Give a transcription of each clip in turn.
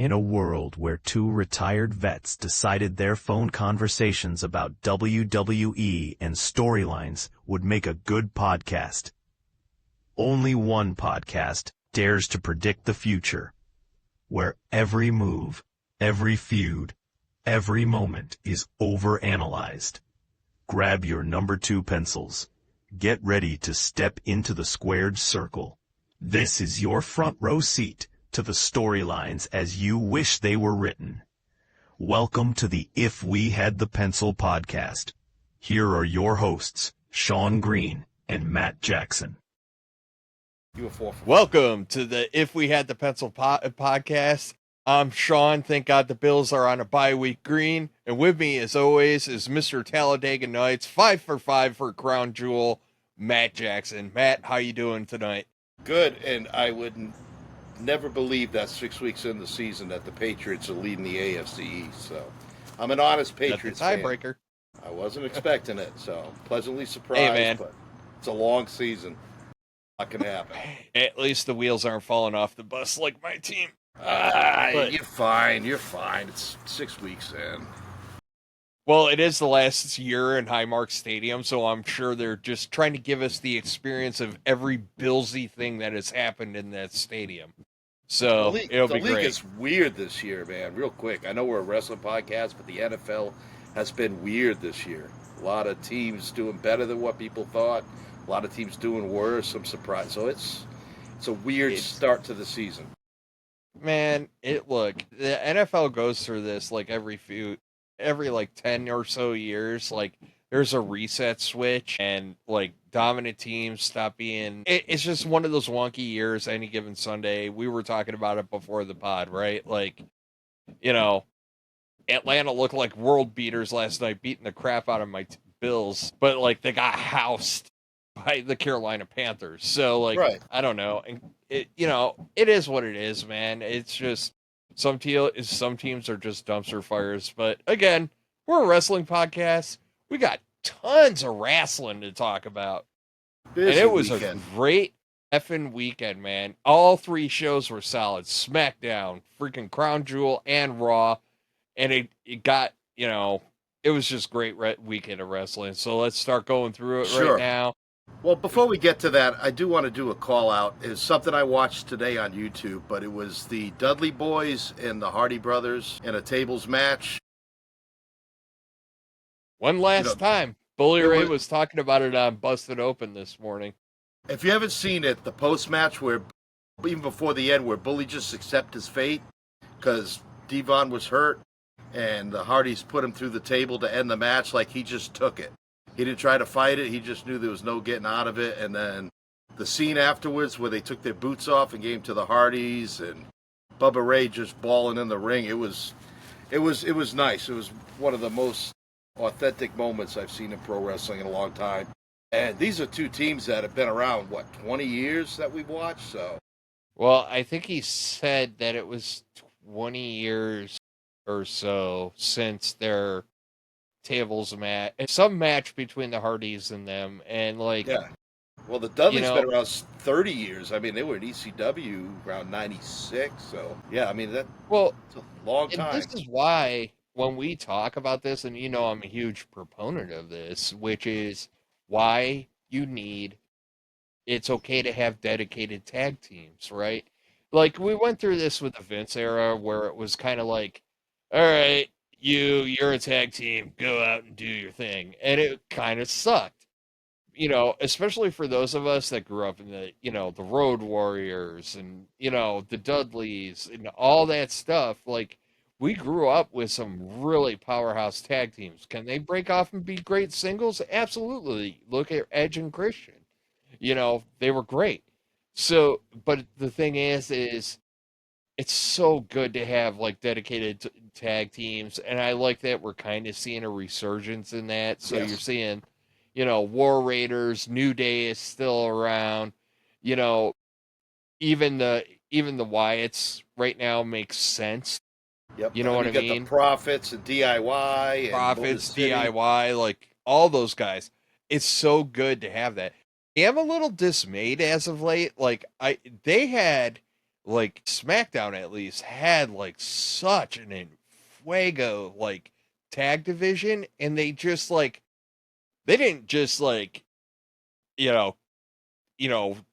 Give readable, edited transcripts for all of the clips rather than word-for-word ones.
In a world where two retired vets decided their phone conversations about WWE and storylines would make a good podcast, only one podcast dares to predict the future, where every move, every feud, every moment is overanalyzed. Grab your number 2 pencils. Get ready to step into the squared circle. This is your front row seat to the storylines as you wish they were written. Welcome to the If We Had the Pencil podcast. Here are your hosts, Sean Green and Matt Jackson. Welcome to the If We Had the Pencil podcast. I'm Sean. Thank God the Bills are on a bye week green. And with me, as always, is Mr. Talladega Nights, 5 for 5 for Crown Jewel, Matt Jackson. Matt, how you doing tonight? Good, and I would never believe that 6 weeks in the season that the Patriots are leading the AFC East. So I'm an honest Patriots fan. Tiebreaker. I wasn't expecting it, so I'm pleasantly surprised. Hey, man. But it's a long season. What can happen? At least the wheels aren't falling off the bus like my team. You're fine. You're fine. It's 6 weeks in. Well, it is the last year in Highmark Stadium, so I'm sure they're just trying to give us the experience of every Billsy thing that has happened in that stadium. So it'll be great. The league is weird this year, man. Real quick, I know we're a wrestling podcast, but the NFL has been weird this year. A lot of teams doing better than what people thought. A lot of teams doing worse. I'm surprised. So it's a weird start to the season. Man, the NFL goes through this like every 10 or so years. Like there's a reset switch and like dominant teams stop being. It's just one of those wonky years. Any given Sunday, we were talking about it before the pod, right? Like, Atlanta looked like world beaters last night, beating the crap out of my Bills, but like they got housed by the Carolina Panthers. So like, right. I don't know. And it is what it is, man. It's just some teams are just dumpster fires. But again, we're a wrestling podcast. We got tons of wrestling to talk about. And it was a great effing weekend, man. All 3 shows were solid. SmackDown, freaking Crown Jewel, and Raw. And it got, it was just great weekend of wrestling. So let's start going through it right now. Well, before we get to that, I do want to do a call out. It's something I watched today on YouTube, but it was the Dudley boys and the Hardy brothers in a tables match. One last time. Bully Ray was talking about it on Busted Open this morning. If you haven't seen it, the post-match where, even before the end, where Bully just accepted his fate because Devon was hurt and the Hardys put him through the table to end the match, like he just took it. He didn't try to fight it. He just knew there was no getting out of it. And then the scene afterwards where they took their boots off and gave them to the Hardys and Bubba Ray just balling in the ring. It was nice. It was one of the most authentic moments I've seen in pro wrestling in a long time. And these are 2 teams that have been around, 20 years that we've watched? So, well, I think he said that it was 20 years or so since their tables match, some match between the Hardys and them, and well, the Dudleys been around 30 years. I mean, they were in ECW around 96, so yeah, I mean it's a long time. This is why when we talk about this, and I'm a huge proponent of this, which is why it's okay to have dedicated tag teams, right? Like we went through this with the Vince era where it was kind of like, all right, you're a tag team, go out and do your thing. And it kind of sucked, especially for those of us that grew up in the Road Warriors and, the Dudleys and all that stuff. Like we grew up with some really powerhouse tag teams. Can they break off and be great singles? Absolutely. Look at Edge and Christian, they were great. So, but the thing is it's so good to have dedicated tag teams, and I like that we're kind of seeing a resurgence in that. So You're seeing, War Raiders, New Day is still around. Even the Wyatts right now makes sense. Yep. You know what I mean? The Profits and DIY. Profits, DIY, like all those guys. It's so good to have that. I'm a little dismayed as of late. Like they had like SmackDown at least had like such an fuego like tag division, and they just like they didn't just like you know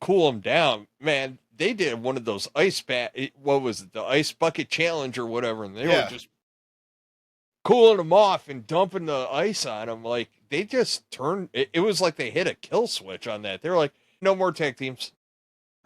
cool them down, man. They did one of those what was it, the ice bucket challenge or whatever, and they were Yeah. just cooling them off and dumping the ice on them. Like they just turned. It was like they hit a kill switch on that. They were like, no more tag teams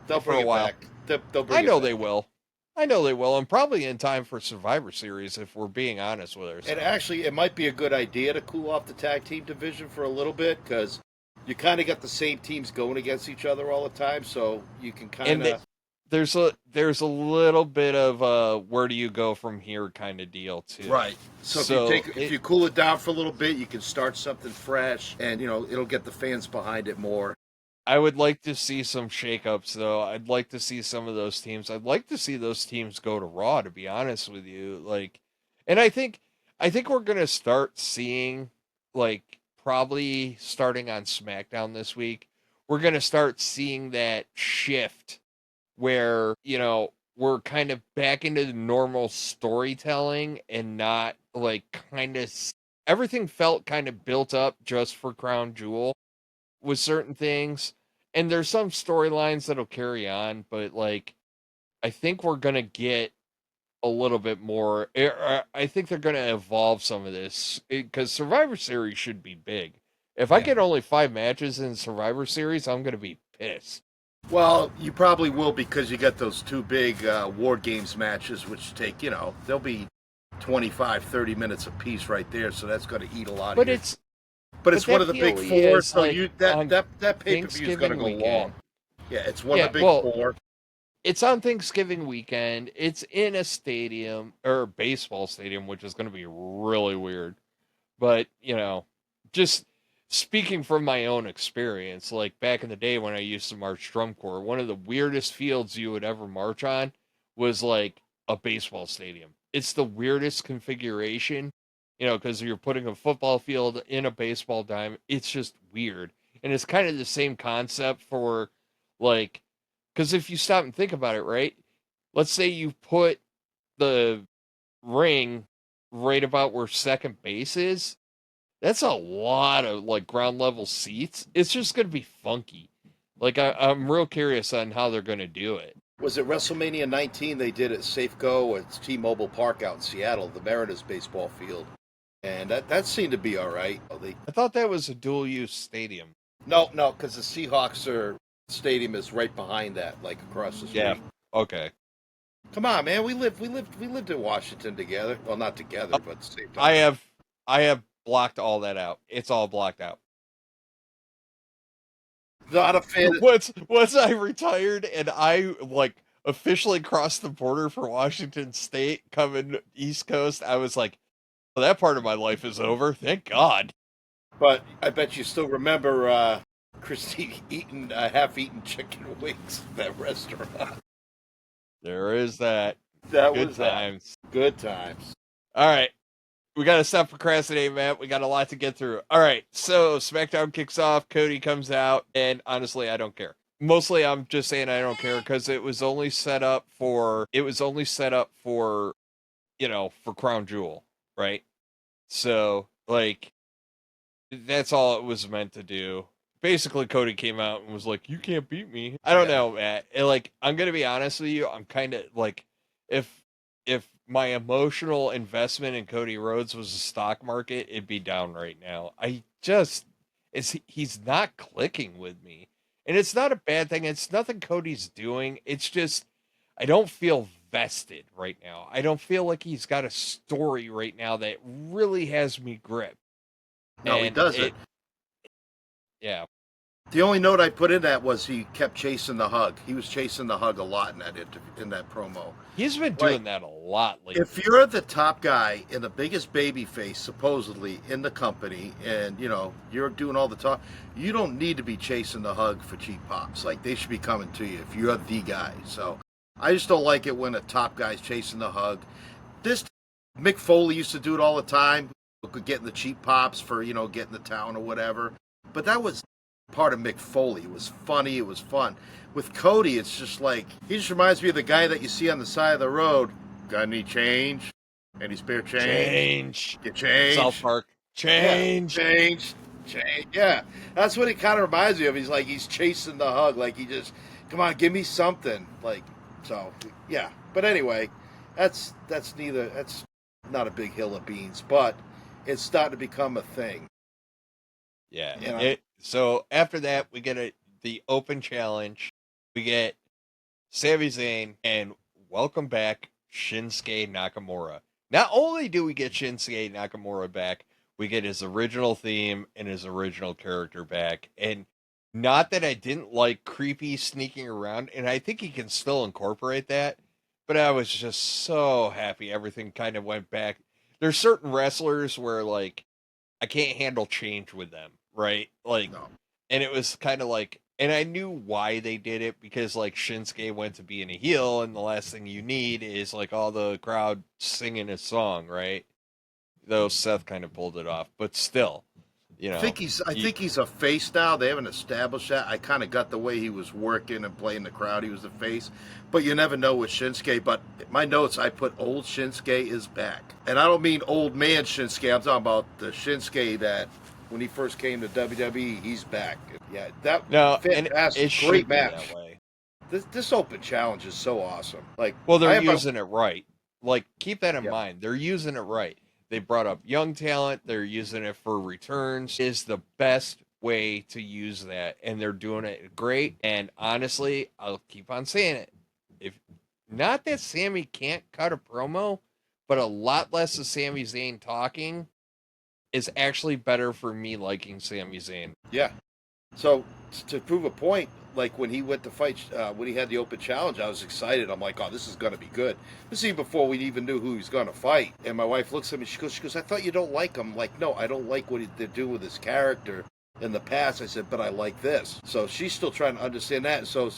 They'll for bring a it while. back. They'll bring I it know back. they will. I know they will, and probably in time for Survivor Series if we're being honest with ourselves. And actually, it might be a good idea to cool off the tag team division for a little bit because you kind of got the same teams going against each other all the time, so you can kind of. There's a little bit of where do you go from here kind of deal too. Right. So if you cool it down for a little bit, you can start something fresh, and it'll get the fans behind it more. I would like to see some shakeups, though. I'd like to see some of those teams. I'd like to see those teams go to Raw, to be honest with you. Like, and I think we're gonna start seeing, like, probably starting on SmackDown this week, we're gonna start seeing that shift where we're kind of back into the normal storytelling and not like everything felt kind of built up just for Crown Jewel with certain things, and there's some storylines that'll carry on, but like I think we're gonna get a little bit more. I think they're gonna evolve some of this because Survivor Series should be big. If I get only 5 matches in Survivor Series, I'm gonna be pissed. Well, you probably will because you got those 2 big War Games matches, which take they'll be 25, 30 minutes apiece right there, so that's going to eat a lot of your. But it's one of the big 4, so like that pay-per-view is going to go long. Yeah, it's one of the big 4. It's on Thanksgiving weekend. It's in a stadium or a baseball stadium, which is going to be really weird. But, just speaking from my own experience, like back in the day when I used to march drum corps, one of the weirdest fields you would ever march on was like a baseball stadium. It's the weirdest configuration. Because you're putting a football field in a baseball diamond. It's just weird. And it's kind of the same concept for, like, because if you stop and think about it, right? Let's say you put the ring right about where second base is. That's a lot of, like, ground level seats. It's just going to be funky. Like, I'm real curious on how they're going to do it. Was it WrestleMania 19 they did at Safeco at T-Mobile Park out in Seattle, the Mariners baseball field? And that seemed to be all right. I thought that was a dual-use stadium. No, because the Seahawks stadium is right behind that, like across the street. Yeah. Okay. Come on, man. We lived in Washington together. Well, not together, but at the same time. I have blocked all that out. It's all blocked out. Not a fan. Once I retired and I like officially crossed the border for Washington State, coming East Coast, I was like, well, that part of my life is over. Thank God. But I bet you still remember Christine eating half-eaten chicken wings at that restaurant. There is that. Good times. Good times. All right. We got to stop procrastinating, Matt. We got a lot to get through. All right. So SmackDown kicks off. Cody comes out. And honestly, I don't care. Mostly I'm just saying I don't care because it was only set up for, for Crown Jewel. Right? So, like, that's all it was meant to do. Basically, Cody came out and was like, you can't beat me. I don't know, Matt. And, like, I'm going to be honest with you. I'm kind of, like, if my emotional investment in Cody Rhodes was a stock market, it'd be down right now. He's not clicking with me. And it's not a bad thing. It's nothing Cody's doing. It's just, I don't feel vested right now. I don't feel like he's got a story right now that really has me gripped. No, he doesn't. Yeah. The only note I put in that was he kept chasing the hug. He was chasing the hug a lot in that promo. He's been doing that a lot lately. If you're the top guy and the biggest baby face, supposedly, in the company, and, you're doing all the talk, you don't need to be chasing the hug for cheap pops. Like, they should be coming to you if you're the guy. So I just don't like it when a top guy's chasing the hug. Mick Foley used to do it all the time, getting the cheap pops for, getting the town or whatever. But that was part of Mick Foley. It was funny. It was fun. With Cody, it's just like, he just reminds me of the guy that you see on the side of the road. Got any change? Any spare change? Change. Get change. South Park. Change. Yeah, change. Yeah, that's what he kind of reminds me of. He's like, he's chasing the hug. Like, he just, come on, give me something. Like, so, yeah. But anyway, that's not a big hill of beans, but it's starting to become a thing. Yeah. You know? So after that, we get the open challenge. We get Sami Zayn and welcome back Shinsuke Nakamura. Not only do we get Shinsuke Nakamura back, we get his original theme and his original character back. And not that I didn't like creepy sneaking around, and I think he can still incorporate that, but I was just so happy everything kind of went back. There's certain wrestlers where, like, I can't handle change with them, right? Like, No. and it was kind of like, and I knew why they did it, because like Shinsuke went to being a heel, and the last thing you need is like all the crowd singing his song, right? Though Seth kind of pulled it off, but still, you know. I think he's a face now. They haven't established that. I kind of got the way he was working and playing the crowd. He was a face, but you never know with Shinsuke. But my notes, I put old Shinsuke is back, and I don't mean old man Shinsuke. I'm talking about the Shinsuke that when he first came to WWE, he's back. Yeah, that fantastic, and it great match. That way. This open challenge is so awesome. Like, well, they're using it right. Like, keep that in Yep. mind. They're using it right. They brought up young talent. They're using it for returns. It is the best way to use that, and they're doing it great. And honestly, I'll keep on saying it. If not that Sami can't cut a promo, but a lot less of Sami Zayn talking is actually better for me liking Sami Zayn. Yeah. So to prove a point, like when he went to fight, when he had the open challenge, I was excited. I'm like, oh, this is going to be good. This is even before we even knew who he was going to fight. And my wife looks at me, she goes, I thought you don't like him. I'm like, no, I don't like what they're doing with his character in the past. I said, but I like this. So she's still trying to understand that. So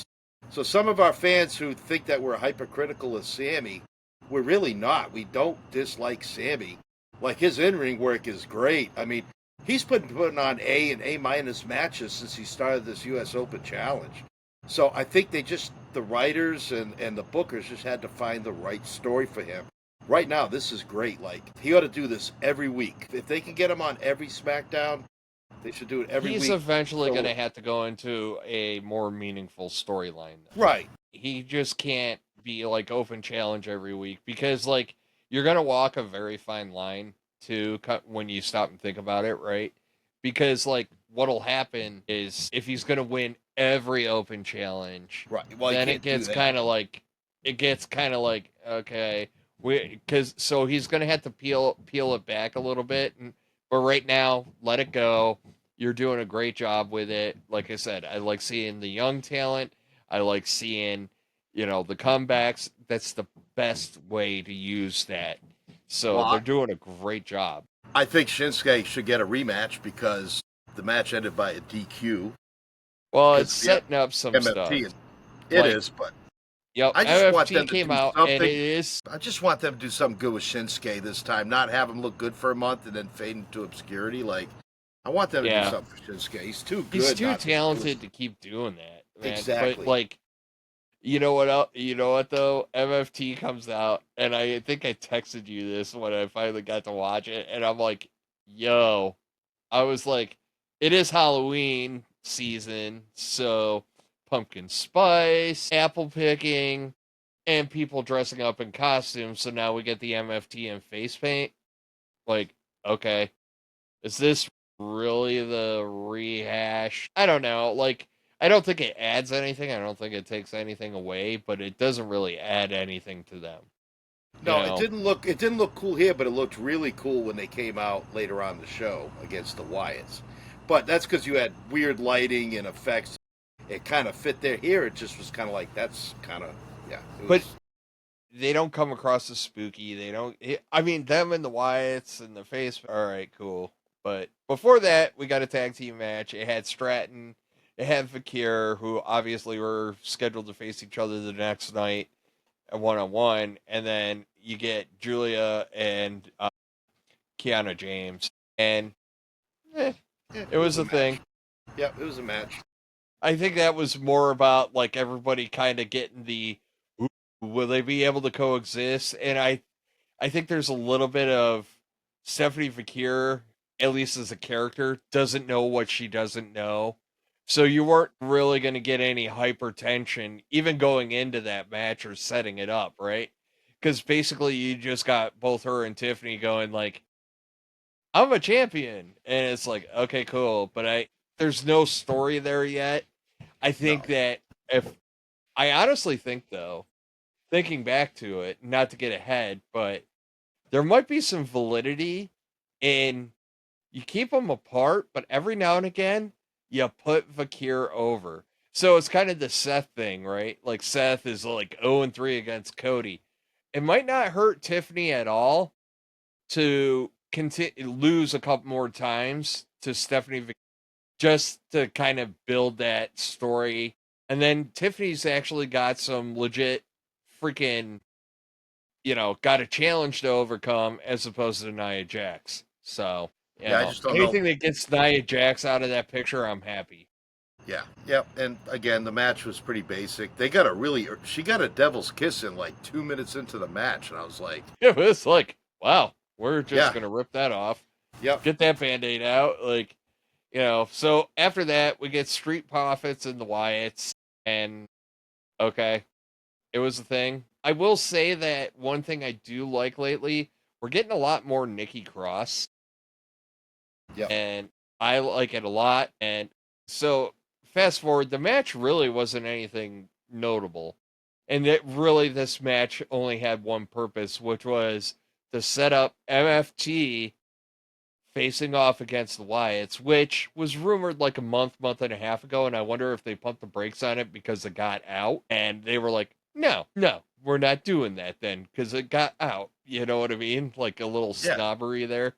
some of our fans who think that we're hypercritical of Sami, we're really not. We don't dislike Sami. Like, his in-ring work is great. I mean, he's putting on A and A- matches since he started this U.S. Open Challenge. So I think the writers and the bookers just had to find the right story for him. Right now, this is great. Like, he ought to do this every week. If they can get him on every SmackDown, they should do it every week. He's eventually going to have to go into a more meaningful storyline. Right. He just can't be like open challenge every week, because like you're going to walk a very fine line to cut when you stop and think about it, right? Because like what'll happen is if he's going to win every open challenge, Right. Well, then it gets kind of like okay, so he's going to have to peel it back a little bit, but right now let it go. You're doing a great job with it. Like I said, I like seeing the young talent. I like seeing, the comebacks. That's the best way to use that. So they're doing a great job. I think Shinsuke should get a rematch because the match ended by a DQ. Well, it's setting up some MFT, stuff. It is, but yep, I just want them MFT to came do out, something. and it is. I just want them to do something good with Shinsuke this time, not have him look good for a month and then fade into obscurity. Like, I want them to do something for Shinsuke. He's too good. He's too talented to keep doing that, man. Exactly. But like, you know what? You know what though? MFT comes out, and I think I texted you this when I finally got to watch it, and I'm like, "Yo," I was like, "It is Halloween season, so pumpkin spice, apple picking, and people dressing up in costumes. So now we get the MFT and face paint. Like, okay, is this really the rehash? I don't know. Like, I don't think it adds anything. I don't think it takes anything away, but it doesn't really add anything to them. No, it didn't look cool here, but it looked really cool when they came out later on the show against the Wyatts. But that's because you had weird lighting and effects. It kind of fit there. Here, it just was kind of like, that's kind of, yeah. But they don't come across as spooky. They don't. I mean, them and the Wyatts and the face. All right, cool. But before that, we got a tag team match. It had Stratton. It had Fakir, who obviously were scheduled to face each other the next night, a one-on-one. And then you get Julia and Kiana James. And it was a thing. Yeah, it was a match. I think that was more about like everybody kind of getting the, "Ooh, will they be able to coexist?" And I think there's a little bit of Stephanie Fakir, at least as a character, doesn't know what she doesn't know. So you weren't really going to get any hypertension even going into that match or setting it up, right? Because basically you just got both her and Tiffany going like, I'm a champion. And it's like, okay, cool. But there's no story there yet. I think No. that if I honestly think though, thinking back to it, not to get ahead, but there might be some validity in you keep them apart, but every now and again you put Vakir over. So it's kind of the Seth thing, right? Like Seth is like 0-3 against Cody. It might not hurt Tiffany at all to lose a couple more times to Stephanie just to kind of build that story. And then Tiffany's actually got some legit freaking, got a challenge to overcome as opposed to Nia Jax. So, Yeah, I just don't know. anything that gets Nia Jax out of that picture, I'm happy. Yeah, yep. And again, the match was pretty basic. They got she got a devil's kiss in like 2 minutes into the match, and I was like, It was like, wow, we're just yeah, going to rip that off. yep, Get that band aid out. Like, so after that, we get Street Profits and the Wyatts. And, okay, it was a thing. I will say that one thing I do like lately, we're getting a lot more Nikki Cross. yep. And I like it a lot. And so, fast forward, the match really wasn't anything notable. And that really, this match only had one purpose, which was to set up MFT facing off against the Wyatts, which was rumored like a month and a half ago. And I wonder if they pumped the brakes on it because it got out. And they were like, no, we're not doing that then because it got out. You know what I mean? Like a little Yeah. snobbery there.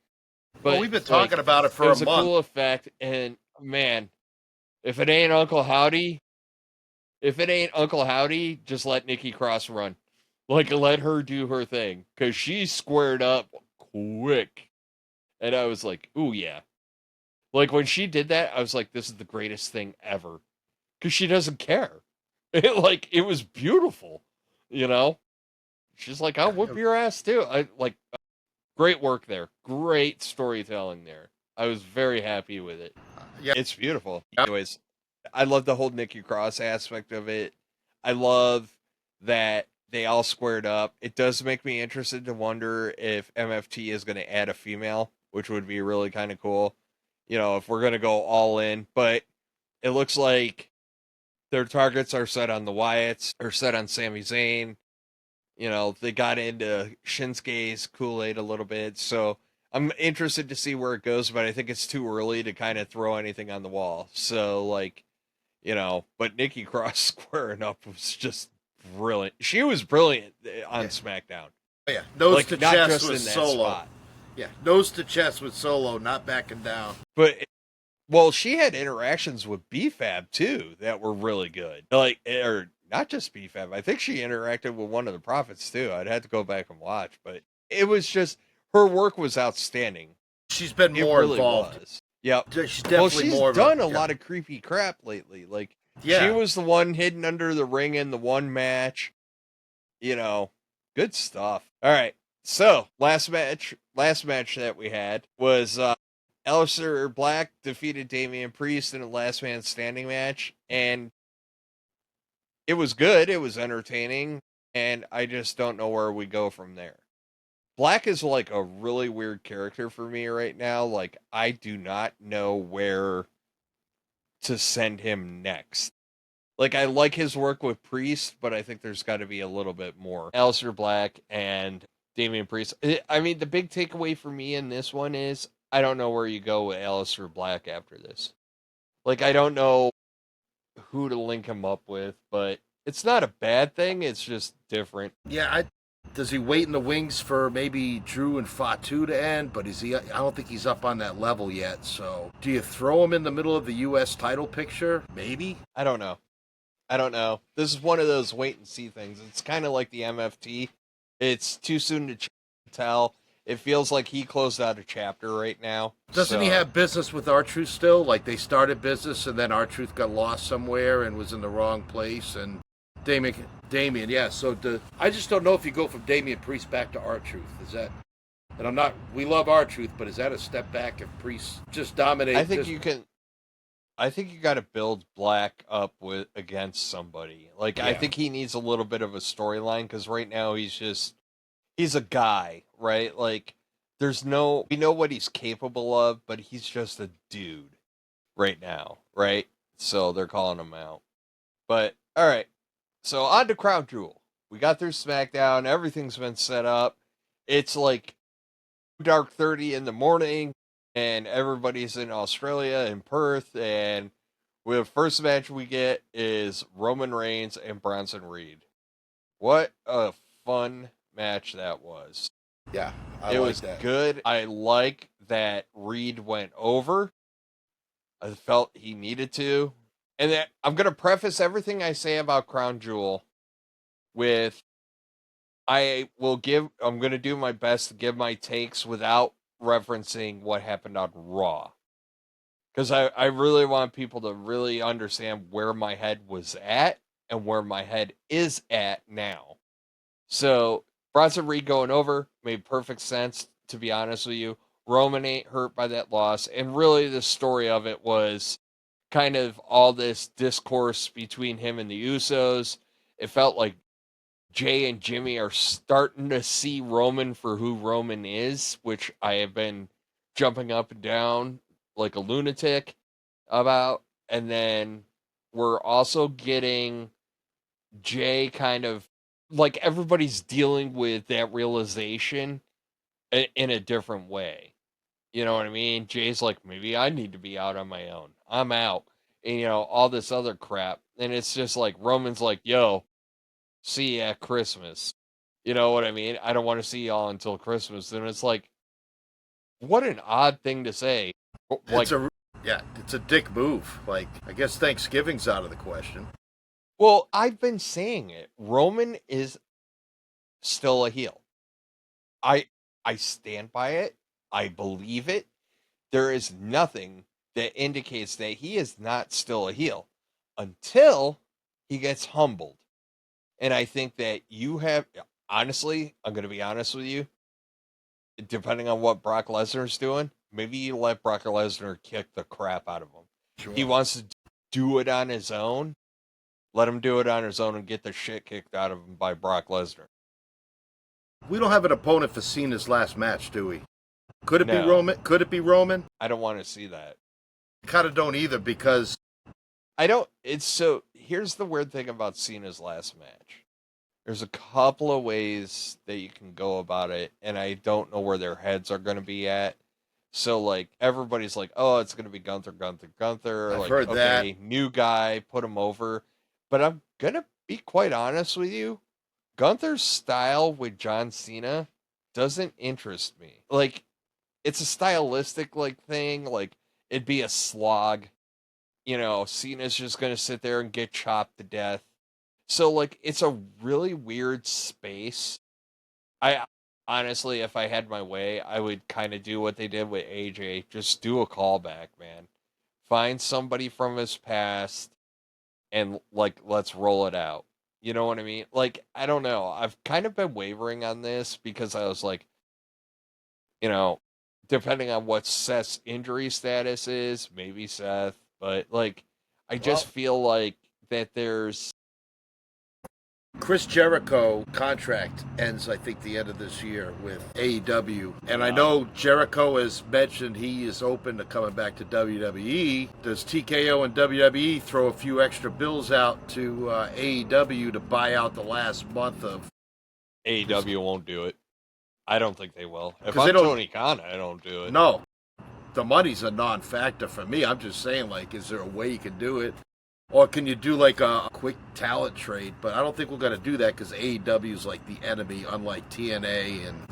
But Well, we've been talking about it for it was a month. cool effect. And man, if it ain't Uncle Howdy, just let Nikki Cross run. Like, let her do her thing. Because she squared up quick. And I was like, ooh, yeah. Like, when she did that, I was like, this is the greatest thing ever. Because she doesn't care. It was beautiful. She's like, I'll whoop your ass, too. Great work there. Great storytelling there. I was very happy with it. Yeah. It's beautiful. Anyways, I love the whole Nikki Cross aspect of it. I love that they all squared up. It does make me interested to wonder if MFT is going to add a female, which would be really kind of cool. If we're going to go all in. But it looks like their targets are set on the Wyatts, or set on Sami Zayn. They got into Shinsuke's Kool-Aid a little bit. So I'm interested to see where it goes, but I think it's too early to kind of throw anything on the wall. So, but Nikki Cross squaring up was just brilliant. She was brilliant on SmackDown. Oh, yeah, nose to chest with Solo. Spot. Yeah, nose to chest with Solo, not backing down. But, she had interactions with BFAB too that were really good. Or not just BFAB. I think she interacted with one of the Prophets too. I'd have to go back and watch, but it was just, her work was outstanding. She's been more involved. Was. Yep. She's definitely more done a lot of creepy crap lately. Yeah. She was the one hidden under the ring in the one match. Good stuff. All right. So, last match that we had was Alistair Black defeated Damian Priest in a last man standing match, and it was good. It was entertaining, and I just don't know where we go from there. Black is like a really weird character for me right now. Like, I do not know where to send him next. Like, I like his work with Priest, but I think there's got to be a little bit more. Alistair Black and Damian Priest. I mean, the big takeaway for me in this one is I don't know where you go with Alistair Black after this. Like, I don't know who to link him up with, but it's not a bad thing. It's just different. Yeah, does he wait in the wings for maybe Drew and Fatu to end? But I don't think he's up on that level yet. So, do you throw him in the middle of the U.S. title picture? Maybe. I don't know. This is one of those wait and see things. It's kind of like the MFT. It's too soon to tell. It feels like he closed out a chapter right now. Doesn't he have business with R-Truth still? Like they started business and then R-Truth got lost somewhere and was in the wrong place. And Damian, yeah. So I just don't know if you go from Damian Priest back to R-Truth. Is that? And I'm not. We love R-Truth, but is that a step back if Priest just dominates? I think you can. I think you got to build Black up against somebody. Like I think he needs a little bit of a storyline because right now he's a guy, right? Like we know what he's capable of, but he's just a dude right now, right? So they're calling him out. But all right, so on to Crown Jewel. We got through SmackDown. Everything's been set up. It's like dark 30 in the morning, and everybody's in Australia, in Perth, and the first match we get is Roman Reigns and Bronson Reed. What a fun match that was. Yeah, it was good. I like that Reed went over. I felt he needed to. And that I'm going to preface everything I say about Crown Jewel with I'm going to do my best to give my takes without referencing what happened on Raw. Because I really want people to really understand where my head was at and where my head is at now. So, Bronson Reed going over made perfect sense, to be honest with you. Roman ain't hurt by that loss. And really, the story of it was kind of all this discourse between him and the Usos. It felt like Jay and Jimmy are starting to see Roman for who Roman is, which I have been jumping up and down like a lunatic about. And then we're also getting Jay kind of like everybody's dealing with that realization in a different way. You know what I mean? Jay's like, maybe I need to be out on my own. I'm out. And, all this other crap. And it's just like Roman's like, yo, see you at Christmas. You know what I mean? I don't want to see y'all until Christmas. And it's like, what an odd thing to say. Like, it's a dick move. Like, I guess Thanksgiving's out of the question. Well, I've been saying it. Roman is still a heel. I stand by it. I believe it. There is nothing that indicates that he is not still a heel until he gets humbled. And I think that honestly, I'm going to be honest with you, depending on what Brock Lesnar's doing, maybe you let Brock Lesnar kick the crap out of him. Sure. He wants to do it on his own. Let him do it on his own and get the shit kicked out of him by Brock Lesnar. We don't have an opponent for Cena's last match, do we? Could it be Roman? Could it be Roman? I don't want to see that. I kind of don't either because I don't. Here's the weird thing about Cena's last match. There's a couple of ways that you can go about it, and I don't know where their heads are going to be at. So, like, everybody's like, oh, it's going to be Gunther. I've heard that. New guy, put him over. But I'm going to be quite honest with you. Gunther's style with John Cena doesn't interest me. Like, it's a stylistic, thing. Like, it'd be a slog. Cena's just going to sit there and get chopped to death. So, it's a really weird space. I honestly, if I had my way, I would kind of do what they did with AJ. Just do a callback, man. Find somebody from his past and, let's roll it out. You know what I mean? I don't know. I've kind of been wavering on this because I was like, depending on what Seth's injury status is, maybe Seth. But, I just feel like that there's... Chris Jericho contract ends, I think, the end of this year with AEW. And I know Jericho has mentioned he is open to coming back to WWE. Does TKO and WWE throw a few extra bills out to AEW to buy out the last month of... AEW won't do it. I don't think they will. If I'm Tony Khan, I don't do it. No. The money's a non-factor for me. I'm just saying, is there a way you can do it? Or can you do a quick talent trade? But I don't think we're going to do that because AEW is the enemy, unlike TNA and,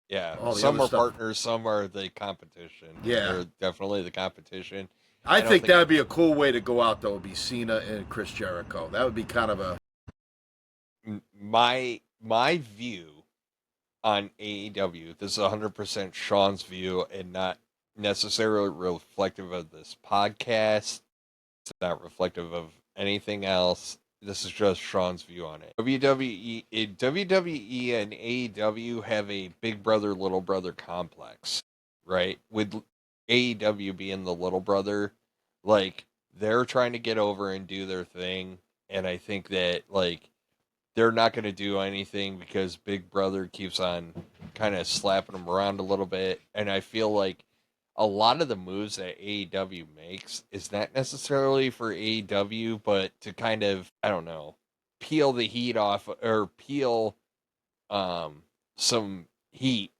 Yeah, all the some other are stuff. Partners, some are the competition. Yeah. They're definitely the competition. I think that would be a cool way to go out, though, would be Cena and Chris Jericho. That would be kind of a... My view on AEW. This is 100% Sean's view and not necessarily reflective of this podcast. It's not reflective of anything else. This is just Sean's view on it. WWE and AEW have a big brother, little brother complex, right? With AEW being the little brother, like, they're trying to get over and do their thing. And I think that, like, they're not going to do anything because Big Brother keeps on kind of slapping them around a little bit. And I feel like a lot of the moves that AEW makes is not necessarily for AEW, but to kind of, I don't know, peel the heat off or peel some heat,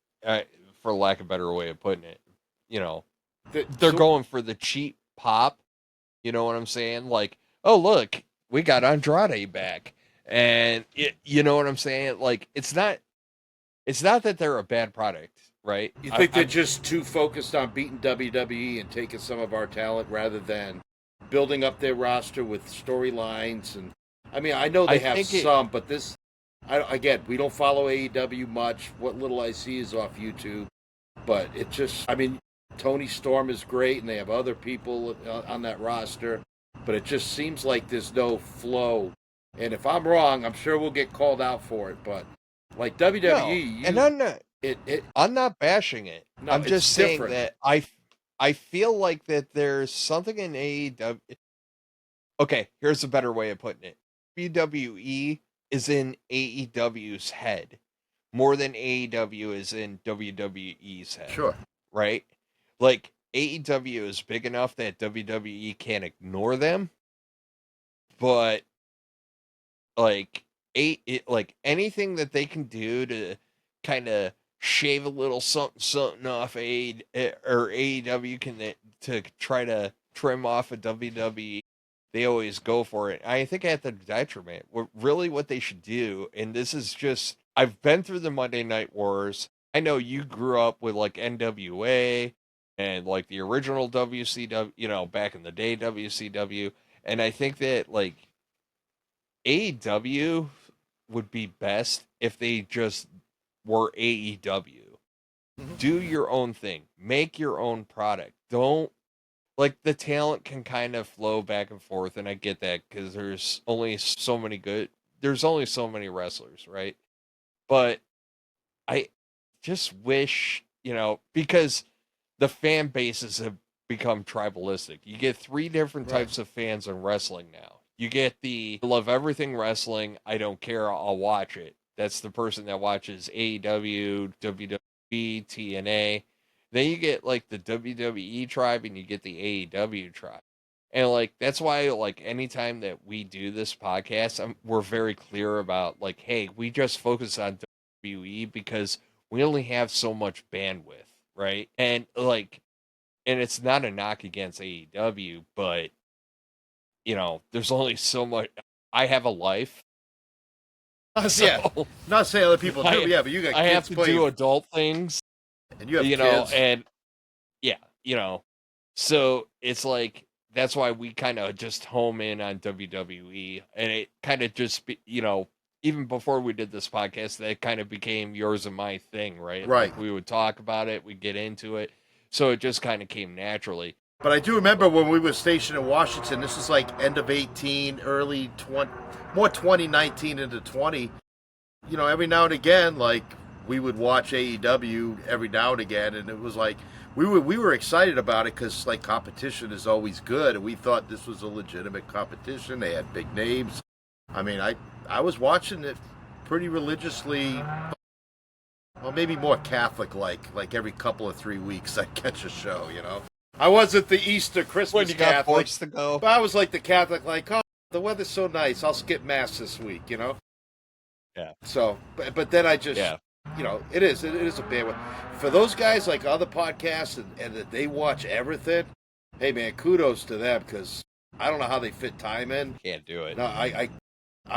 for lack of a better way of putting it. You know, they're going for the cheap pop. You know what I'm saying? Like, oh, look, we got Andrade back. And you know what I'm saying? Like, it's not that they're a bad product, right? You think they're just too focused on beating WWE and taking some of our talent rather than building up their roster with storylines? And I mean, I know they have some, but this, again, we don't follow AEW much. What little I see is off YouTube, but it just, I mean, Tony Storm is great, and they have other people on that roster, but it just seems like there's no flow. And if I'm wrong, I'm sure we'll get called out for it. But like WWE, and I'm not bashing it. No, I'm just saying that I feel like that there's something in AEW. Okay, here's a better way of putting it. WWE is in AEW's head more than AEW is in WWE's head. Sure. Right? Like, AEW is big enough that WWE can't ignore them, but like anything that they can do to kind of shave a little something off AEW to try to trim off a WWE, they always go for it. I think at the detriment. Really, what they should do, and this is just, I've been through the Monday Night Wars. I know you grew up with like NWA and like the original WCW, you know, back in the day WCW, and I think that like AEW would be best if they just were AEW. Mm-hmm. Do your own thing. Make your own product. Don't, like, the talent can kind of flow back and forth, and I get that because there's only so many wrestlers, right? But I just wish, you know, because the fan bases have become tribalistic. You get 3 different types of fans in wrestling now. You get the love everything wrestling, I don't care, I'll watch it. That's the person that watches AEW, WWE, TNA. Then you get like the WWE tribe and you get the AEW tribe. And like, that's why, like, anytime that we do this podcast, we're very clear about like, hey, we just focus on WWE because we only have so much bandwidth, right? And like, and it's not a knock against AEW, but you know, there's only so much. I have a life. So, yeah, not saying other people do. Yeah, but you got kids. I have to do adult things, and you have kids. Know, and yeah, you know, so it's like that's why we kind of just home in on WWE, and it kind of just, you know, even before we did this podcast, that kind of became yours and my thing, right? Right. Like, we would talk about it, we'd get into it, so it just kind of came naturally. But I do remember when we were stationed in Washington, this was like end of 18, early 20, more 2019 into 20. You know, every now and again, like, we would watch AEW every now and again, and it was like, we were excited about it because, like, competition is always good, and we thought this was a legitimate competition. They had big names. I mean, I was watching it pretty religiously, well, maybe more Catholic-like every couple of 3 weeks I'd catch a show, you know. I wasn't the Easter Christmas when you Catholic, got forced to go. But I was like the Catholic, like, oh, the weather's so nice, I'll skip Mass this week, you know? Yeah. So, but then I just, you know, it is a bad one. For those guys, like other podcasts, and that they watch everything, hey, man, kudos to them, because I don't know how they fit time in. Can't do it. No, I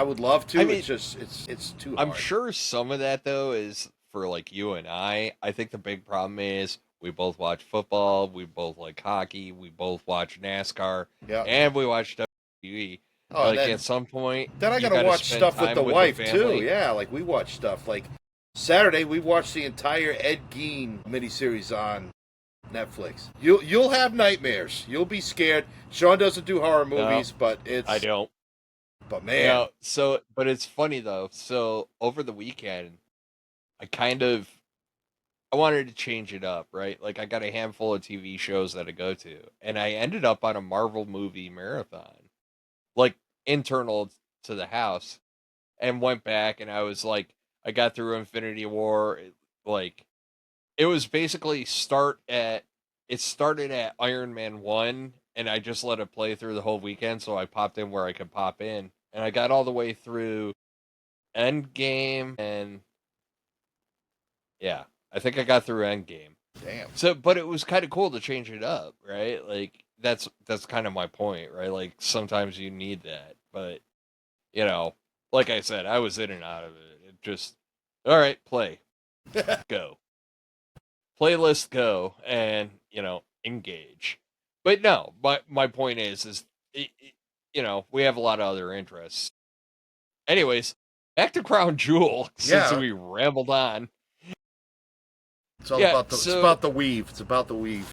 would love to. I mean, it's just, it's too hard. I'm sure some of that, though, is for, like, you and I. I think the big problem is, we both watch football, we both like hockey, we both watch NASCAR, and we watch WWE. Oh, like, at some point, then I gotta watch stuff with the wife too. Yeah, like we watch stuff like Saturday, we watched the entire Ed Gein miniseries on Netflix. You'll have nightmares. You'll be scared. Sean doesn't do horror movies, but I don't. But man, but it's funny though. So over the weekend, I wanted to change it up, right? Like I got a handful of TV shows that I go to, and I ended up on a Marvel movie marathon, like internal to the house, and went back and I was like, I got through Infinity War, like it was basically it started at Iron Man 1 and I just let it play through the whole weekend, so I popped in where I could pop in and I got all the way through Endgame and yeah, I think I got through Endgame. damn. So but it was kind of cool to change it up, right? Like that's kind of my point, right? Like sometimes you need that. But like I said, I was in and out of it. It just all right, play. Go. Playlist go and engage. But no, my point is we have a lot of other interests. Anyways, back to Crown Jewel since we rambled on. It's all about it's about the weave. It's about the weave.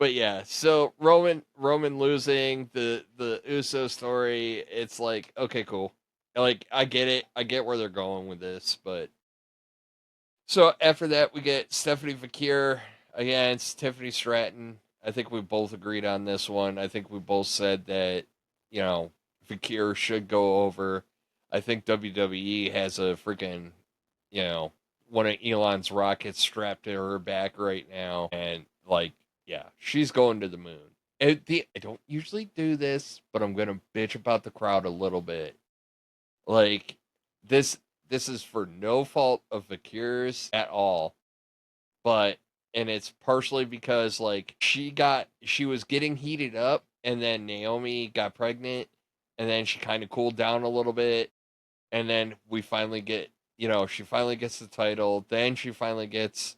But yeah, so Roman losing the Uso story, it's like, okay, cool. Like I get it. I get where they're going with this, but so after that we get Stephanie Fakir against Tiffany Stratton. I think we both agreed on this one. I think we both said that, Fakir should go over. I think WWE has a freaking, one of Elon's rockets strapped to her back right now. And, yeah, she's going to the moon. I don't usually do this, but I'm going to bitch about the crowd a little bit. Like, this is for no fault of Fakir's at all. And it's partially because, she was getting heated up, and then Naomi got pregnant, and then she kind of cooled down a little bit, and then we finally get, she finally gets the title, then she finally gets,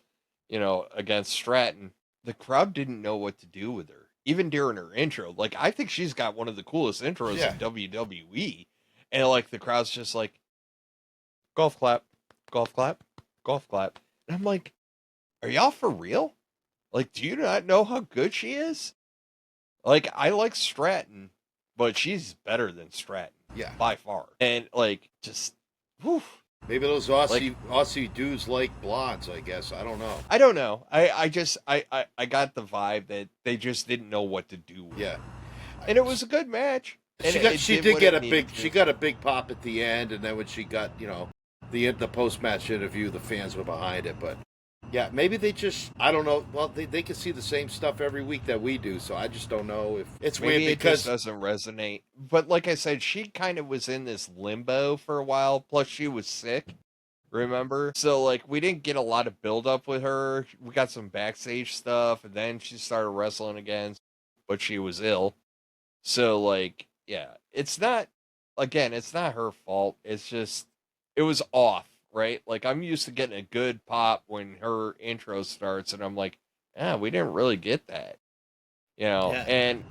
against Stratton. The crowd didn't know what to do with her, even during her intro. Like, I think she's got one of the coolest intros in WWE, and, the crowd's just like, golf clap, golf clap, golf clap. And I'm like, are y'all for real? Like, do you not know how good she is? Like, I like Stratton, but she's better than Stratton. Yeah. By far. And, just, whew. Maybe those Aussie dudes like blondes, I guess. I don't know. I don't know. I got the vibe that they just didn't know what to do with. Yeah. And it was a good match. She got a big pop at the end, and then when she got, the post-match interview, the fans were behind it, but yeah, maybe they just, I don't know. Well, they can see the same stuff every week that we do, so I just don't know if it's maybe weird because it just doesn't resonate. But like I said, she kind of was in this limbo for a while. Plus, she was sick. Remember? So we didn't get a lot of build up with her. We got some backstage stuff, and then she started wrestling again, but she was ill. So yeah, it's not her fault. It's just it was off. Right? I'm used to getting a good pop when her intro starts, and I'm like, we didn't really get that. Yeah. And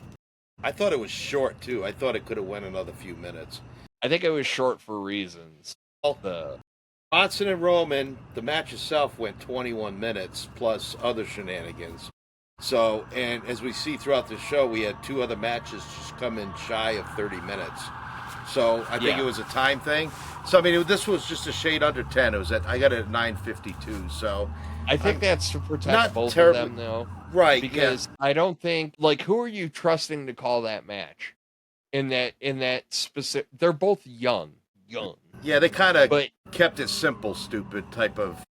I thought it was short, too. I thought it could have went another few minutes. I think it was short for reasons. Bronson and Roman, the match itself went 21 minutes, plus other shenanigans. So, and as we see throughout the show, we had two other matches just come in shy of 30 minutes. So I think it was a time thing. So I mean, this was just a shade under 10. I got it at 9:52. So I think that's to protect both of them, though, right? Because I don't think who are you trusting to call that match? In that specific, they're both young. Yeah, they kind of kept it simple, stupid type of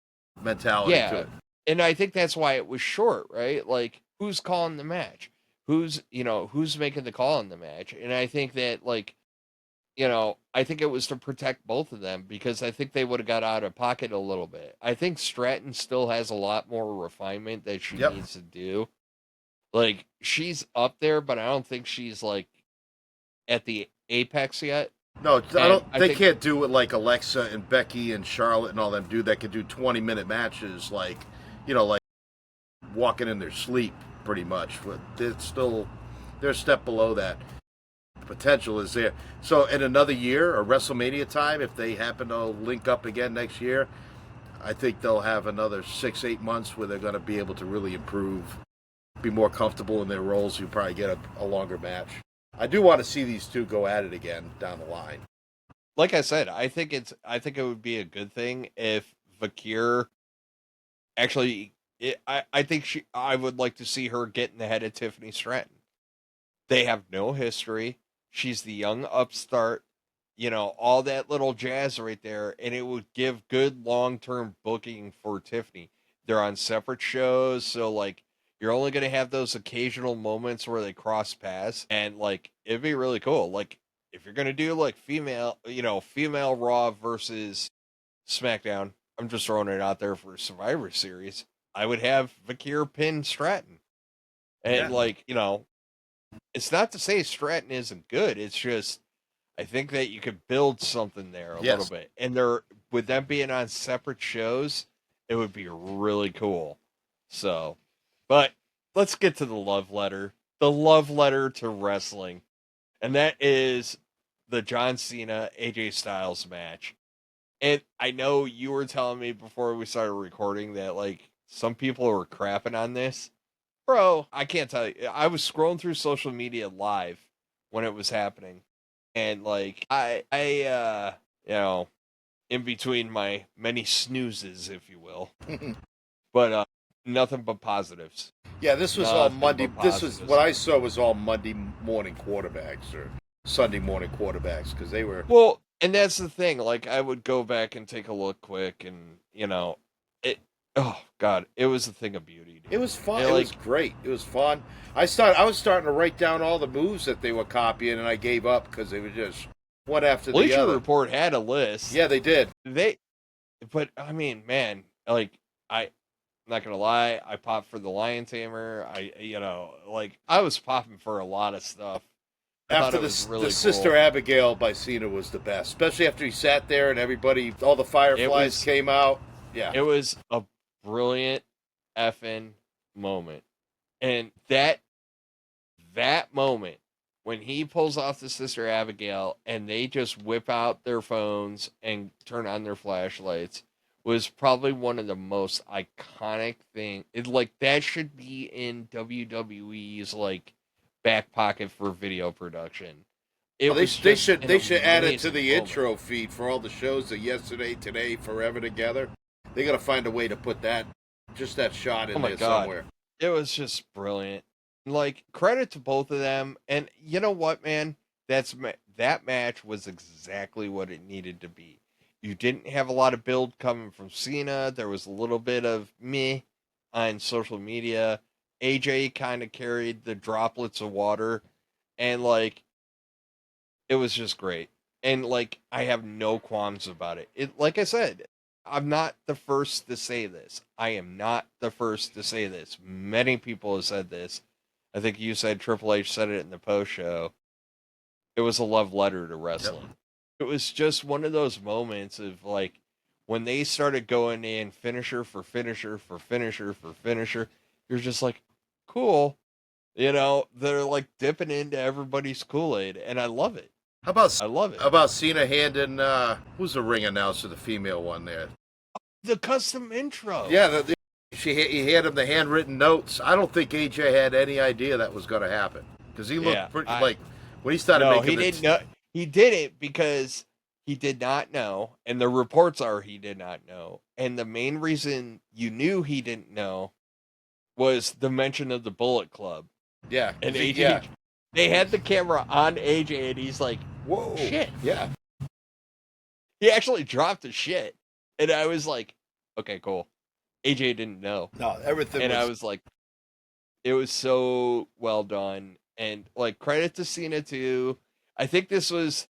mentality to it. And I think that's why it was short, right? Who's calling the match? Who's making the call in the match? And I think that I think it was to protect both of them because I think they would have got out of pocket a little bit. I think Stratton still has a lot more refinement that she needs to do. She's up there, but I don't think she's at the apex yet. No, they can't do what Alexa and Becky and Charlotte and all them do that can do 20-minute matches like walking in their sleep pretty much. But they're a step below that. Potential is there. So in another year or WrestleMania time, if they happen to link up again next year, I think they'll have another 6-8 months where they're going to be able to really improve, be more comfortable in their roles. You probably get a longer match. I do want to see these two go at it again down the line. Like I said, I think it would be a good thing if Vakir actually. I think I would like to see her get in the head of Tiffany Stratton. They have no history. She's the young upstart, all that little jazz right there, and it would give good long-term booking for Tiffany. They're on separate shows, so like you're only going to have those occasional moments where they cross paths, and like it'd be really cool. Like if you're going to do like female Raw versus SmackDown, I'm just throwing it out there for Survivor Series. I would have Vakir pin Stratton. And it's not to say Stratton isn't good. It's just I think that you could build something there a little bit. And with them being on separate shows, it would be really cool. So, but let's get to the love letter. The love letter to wrestling. And that is the John Cena AJ Styles match. And I know you were telling me before we started recording that like some people were crapping on this. Bro, I can't tell you. I was scrolling through social media live when it was happening. And like I in between my many snoozes, if you will. But nothing but positives. Yeah, this was all Monday. This was what I saw was all Monday morning quarterbacks or Sunday morning quarterbacks because they were. Well, and that's the thing. Like, I would go back and take a look quick, and it. Oh God, it was a thing of beauty. Dude. It was fun. It was great. It was fun. I was starting to write down all the moves that they were copying, and I gave up because they were just one after the other. Bleacher Report had a list. Yeah, they did. But I mean, man, like I'm not gonna lie, I popped for the Lion Tamer. I was popping for a lot of stuff. After the Sister Abigail by Cena was the best, especially after he sat there and everybody, all the fireflies came out. Yeah, it was a brilliant effing moment, and that moment when he pulls off the Sister Abigail and they just whip out their phones and turn on their flashlights was probably one of the most iconic things. That should be in WWE's like back pocket for video production. They should add it to the intro feed for all the shows that Yesterday, Today, Forever Together. They got to find a way to put that shot in there somewhere. It was just brilliant. Like, credit to both of them. And you know what, man? That match was exactly what it needed to be. You didn't have a lot of build coming from Cena. There was a little bit of meh on social media. AJ kind of carried the droplets of water. And, like, it was just great. And, like, I have no qualms about it. Like I said, I'm not the first to say this. I am not the first to say this. Many people have said this. I think you said Triple H said it in the post show. It was a love letter to wrestling. Yep. It was just one of those moments of like when they started going in finisher for finisher for finisher for finisher, you're just like, cool. They're like dipping into everybody's Kool-Aid, and I love it. I love it. How about Cena handing who's the ring announcer, the female one there? The custom intro. Yeah, he had him the handwritten notes. I don't think AJ had any idea that was going to happen because he looked pretty like when he started making. He didn't know. He did it because he did not know, and the reports are he did not know. And the main reason you knew he didn't know was the mention of the Bullet Club. Yeah, and AJ. They had the camera on AJ, and he's like, "Whoa, shit!" Yeah, he actually dropped the shit, and I was like, "Okay, cool." AJ didn't know. No, everything. And I was like, it was so well done. And like credit to Cena too. I think this was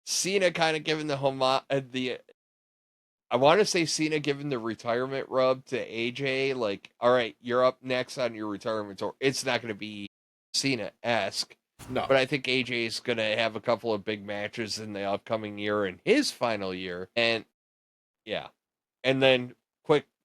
Cena kind of giving I want to say Cena giving the retirement rub to AJ. Like, all right, you're up next on your retirement tour. It's not going to be Cena-esque. No. But I think AJ is going to have a couple of big matches in the upcoming year in his final year. And yeah. And then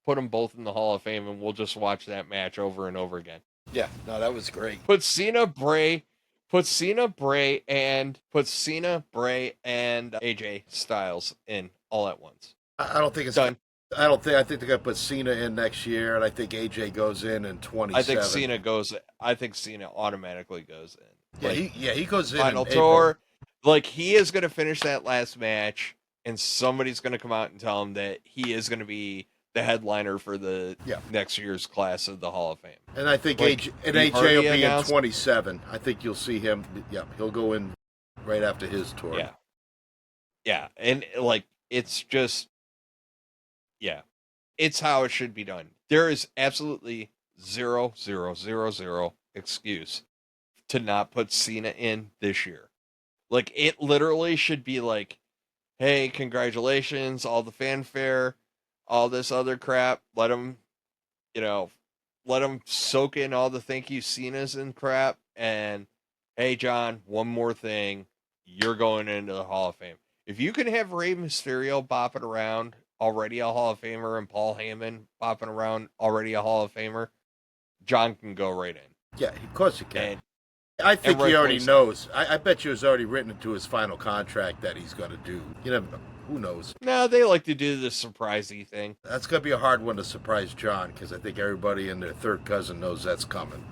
put them both in the Hall of Fame, and we'll just watch that match over and over again. Yeah, no, that was great. Put Cena, Bray, and AJ Styles in all at once. I don't think it's done. I don't think. I think they're gonna put Cena in next year, and I think AJ goes in 27. I think Cena automatically goes in. Yeah, Like, he goes in final April. tour. Like, he is going to finish that last match, and somebody's going to come out and tell him that he is going to be the headliner for the next year's class of the Hall of Fame. And I think Like, AJ will be in 27. I think you'll see him. Yeah, he'll go in right after his tour. Yeah. Yeah, and like, it's just, yeah, it's how it should be done. There is absolutely 0, 0, 0, 0 excuse to not put Cena in this year. Like, it literally should be like, hey, congratulations, all the fanfare, all this other crap. Let him soak in all the thank you Cenas and crap. And hey, John, one more thing. You're going into the Hall of Fame. If you can have Rey Mysterio bopping around, already a Hall of Famer, and Paul Heyman bopping around, already a Hall of Famer, John can go right in. Yeah, of course he can. And I think he already knows. I bet you it's already written into his final contract that he's going to do. You never know. Who knows? No, they like to do this surprisey thing. That's going to be a hard one to surprise John, because I think everybody and their third cousin knows that's coming.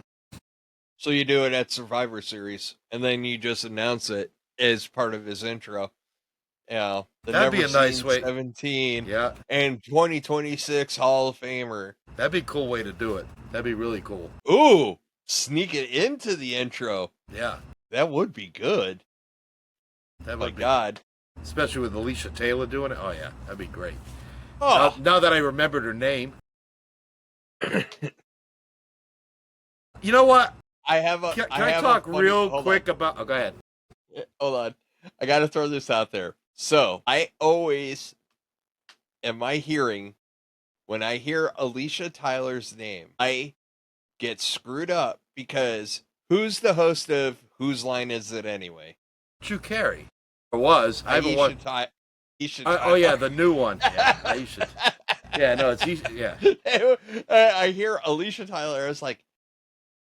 So you do it at Survivor Series, and then you just announce it as part of his intro. You know, that'd be a nice way. 17, yeah, and 2026 Hall of Famer. That'd be a cool way to do it. That'd be really cool. Ooh, sneak it into the intro. Yeah, that would be good. That would be. God, especially with Alicia Taylor doing it. Oh yeah, that'd be great. Oh, now that I remembered her name. You know what? Can I talk real quick about? Oh, go ahead. Hold on. I got to throw this out there. So I always am hearing, when I hear Alicia Tyler's name, I get screwed up, because who's the host of Whose Line Is It Anyway? Drew Carey. Or was. I haven't watched. Oh yeah, the new one. Yeah, Aisha. Yeah, no, it's easy. Yeah. I hear Alicia Tyler. I was like,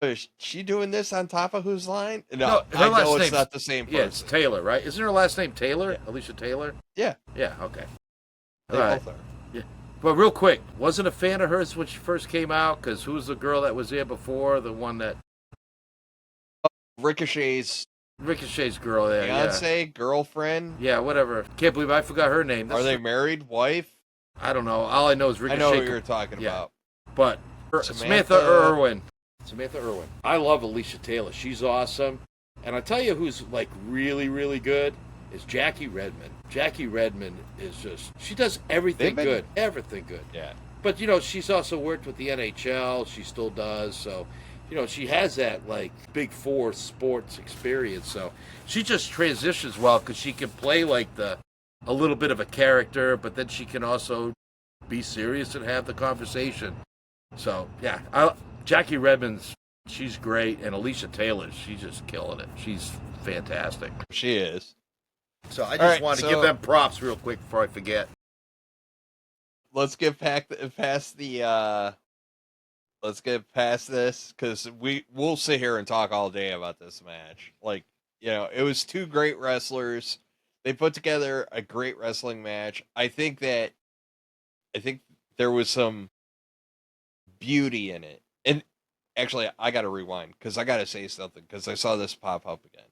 is she doing this on top of Whose Line? No, I know it's not the same person. Yeah, it's Taylor, right? Isn't her last name Taylor? Yeah. Alicia Taylor? Yeah. Yeah, okay. They both are. Yeah. But real quick, wasn't a fan of hers when she first came out, because who's the girl that was there before? The one that... Ricochet's girl there, fiance, girlfriend? Yeah, whatever. Can't believe I forgot her name. Are they married? Wife? I don't know. All I know is Ricochet. I know what you're talking about. But Samantha Irwin. Samantha Irwin. I love Alicia Taylor. She's awesome. And I tell you who's like really, really good is Jackie Redmond. Jackie Redmond is just, she does everything good. Everything good. Yeah. But, she's also worked with the NHL. She still does. So, she has that, like, Big Four sports experience. So she just transitions well, because she can play, like, a little bit of a character, but then she can also be serious and have the conversation. So, yeah. Jackie Redmond's, she's great. And Alicia Taylor, she's just killing it. She's fantastic. She is. So I just want to give them props real quick before I forget. Let's get past the let's get past this, because we'll sit here and talk all day about this match. Like, it was two great wrestlers. They put together a great wrestling match. I think there was some beauty in it. And actually, I got to rewind, because I got to say something, because I saw this pop up again.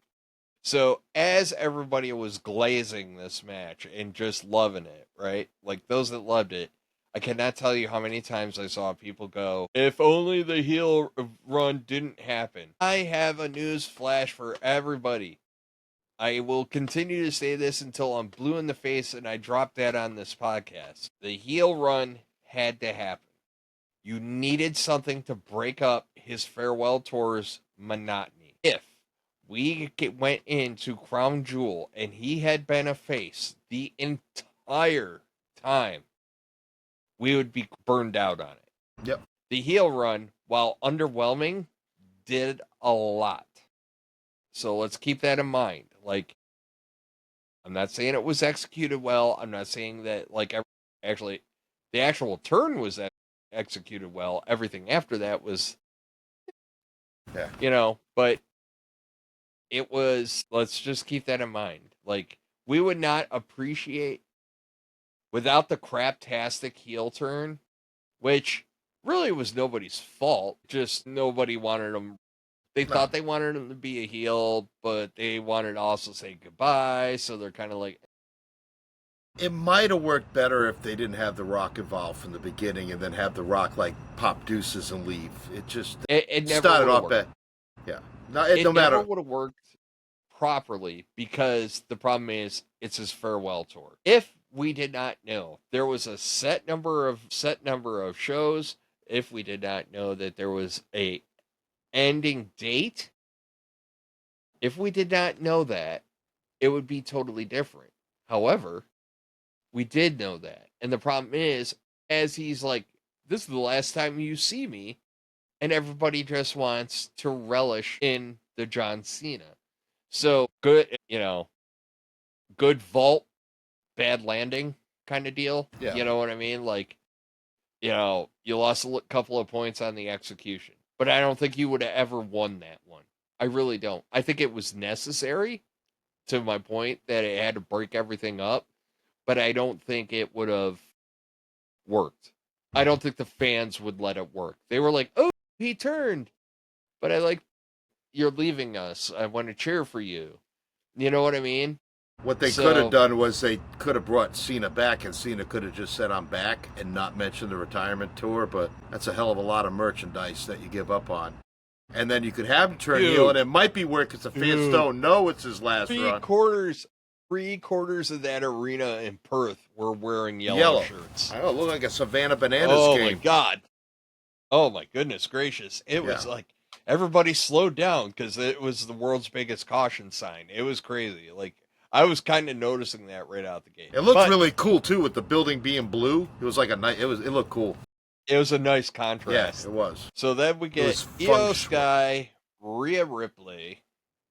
So as everybody was glazing this match and just loving it, right? Like, those that loved it, I cannot tell you how many times I saw people go, if only the heel run didn't happen. I have a news flash for everybody. I will continue to say this until I'm blue in the face and I drop dead on this podcast. The heel run had to happen. You needed something to break up his farewell tour's monotony. If we went into Crown Jewel and he had been a face the entire time, we would be burned out on it. Yep. The heel run, while underwhelming, did a lot. So let's keep that in mind. Like, I'm not saying it was executed well. I'm not saying that, like, actually, the actual turn was executed well. Everything after that was, but it was, let's just keep that in mind. Like, we would not appreciate without the craptastic heel turn, which really was nobody's fault. Just nobody wanted him. They thought they wanted him to be a heel, but they wanted to also say goodbye. So they're kind of like, it might have worked better if they didn't have The Rock involved from the beginning and then have The Rock like pop deuces and leave. It just it never started off worked. bad. Yeah, It no matter. never would have worked properly because the problem is it's his farewell tour. If we did not know there was a set number of shows, if we did not know that there was a ending date, if we did not know that, it would be totally different. However, we did know that. And the problem is, as he's like, this is the last time you see me, and everybody just wants to relish in the John Cena. So good, good vault, bad landing kind of deal. Yeah. You know what I mean? Like, you lost a couple of points on the execution, but I don't think you would have ever won that one. I really don't. I think it was necessary, to my point, that it had to break everything up, but I don't think it would have worked. I don't think the fans would let it work. They were like, oh, he turned. But you're leaving us. I want to cheer for you. You know what I mean? What they could have done was they could have brought Cena back, and Cena could have just said, I'm back, and not mentioned the retirement tour, but that's a hell of a lot of merchandise that you give up on. And then you could have him turn heel, and it might be work because the fans don't know it's his last run. Three-quarters of that arena in Perth were wearing yellow shirts. I know, it looked like a Savannah Bananas game. Oh, my God. Oh, my goodness gracious. It was like everybody slowed down because it was the world's biggest caution sign. It was crazy. Like, I was kind of noticing that right out the gate. It looked really cool, too, with the building being blue. It was like it looked cool. It was a nice contrast. Yeah, it was. So then we get Io Sky, Rhea Ripley,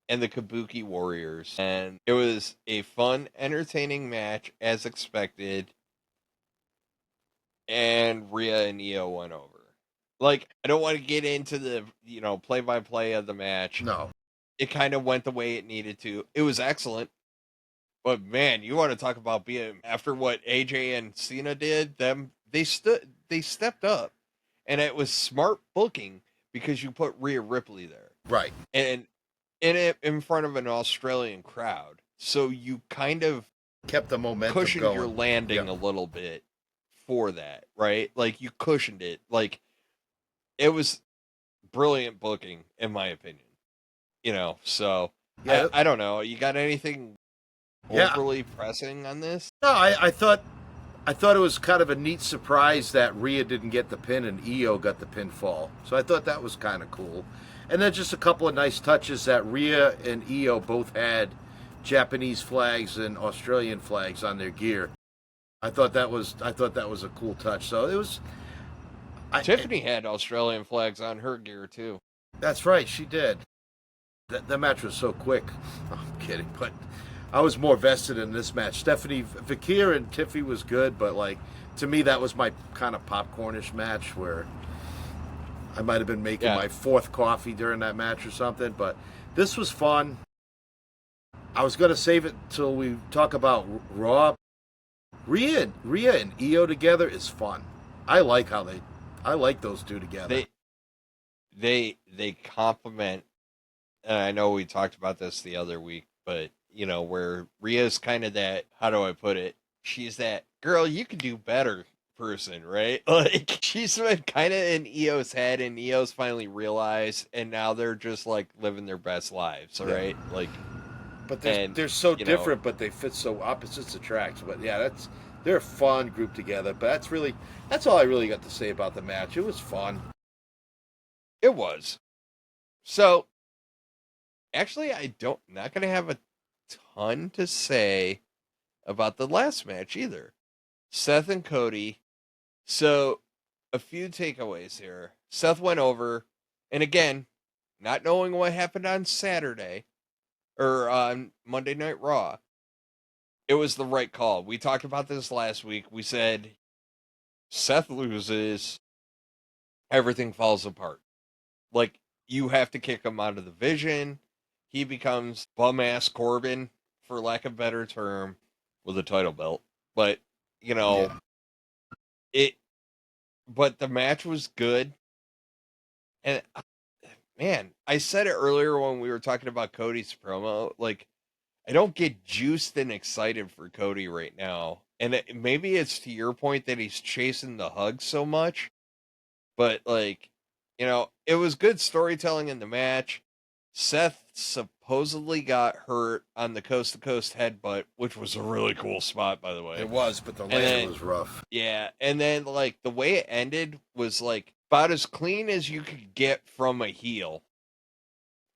and the Kabuki Warriors. And it was a fun, entertaining match, as expected. And Rhea and Io went over. Like, I don't want to get into the, play-by-play of the match. No. It kind of went the way it needed to. It was excellent. But, man, you want to talk about being, after what AJ and Cena did, they stepped up. And it was smart booking because you put Rhea Ripley there. Right. And in front of an Australian crowd. So you kind of kept the momentum cushioned going. Your landing a little bit for that, right? Like, you cushioned it. Like, it was brilliant booking, in my opinion. So I don't know. You got anything overly pressing on this? No, I thought it was kind of a neat surprise that Rhea didn't get the pin and Io got the pinfall. So I thought that was kind of cool. And then just a couple of nice touches that Rhea and Io both had Japanese flags and Australian flags on their gear. I thought that was a cool touch. So it was. Tiffany had Australian flags on her gear too. That's right, she did. That match was so quick. Oh, I'm kidding, but I was more vested in this match. Stephanie Vakir and Tiffy was good, but to me that was my kind of popcornish match where I might have been making my fourth coffee during that match or something. But this was fun. I was gonna save it till we talk about Raw. Rhea and Io together is fun. I like those two together. They complement. And I know we talked about this the other week, but where Rhea's kind of that, how do I put it? She's that girl, you can do better person, right? Like, she's been kind of in Io's head, and Io's finally realized, and now they're just like living their best lives, right? Like, but they're so different, but they fit so opposites attract. But yeah, they're a fun group together. But that's all I really got to say about the match. It was fun. It was. So, actually, not going to have a ton to say about the last match either. Seth and Cody. So, a few takeaways here. Seth went over, and again, not knowing what happened on Saturday or on Monday Night Raw, it was the right call. We talked about this last week. We said Seth loses, everything falls apart. Like, you have to kick him out of the division. He becomes bum-ass Corbin, for lack of a better term, with a title belt. But you know, Yeah. but the match was good. And man, I said it earlier when we were talking about Cody's promo. Like, I don't get juiced and excited for Cody right now. And maybe it's to your point that he's chasing the hug so much. But, like, you know, it was good storytelling in the match. Seth supposedly got hurt on the coast to coast headbutt, which was a really cool spot, by the way. It was, but the And landing then- was rough. Yeah, and then like the way it ended was like about as clean as you could get from a heel,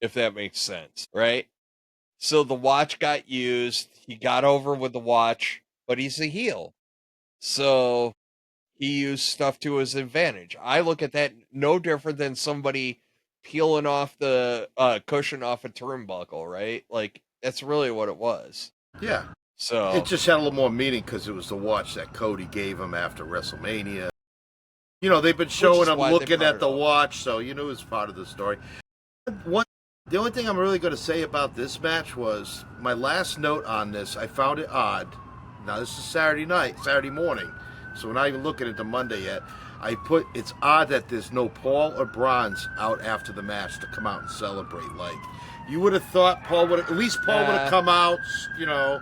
if that makes sense, right? So the watch got used, he got over with the watch, but he's a heel. So he used stuff to his advantage. I look at that no different than somebody peeling off the cushion off a turnbuckle, right? Like that's really what it was. Yeah. So It just had a little more meaning because it was the watch that Cody gave him after WrestleMania. You know, they've been showing him looking at the watch, so you knew it was part of the story. The only thing I'm really going to say about this match was my last note on this. I found it odd. Now, this is Saturday morning, so we're not even looking at the Monday yet. It's odd that there's no Paul or Bronze out after the match to come out and celebrate. Like, you would have thought Paul would have come out, you know,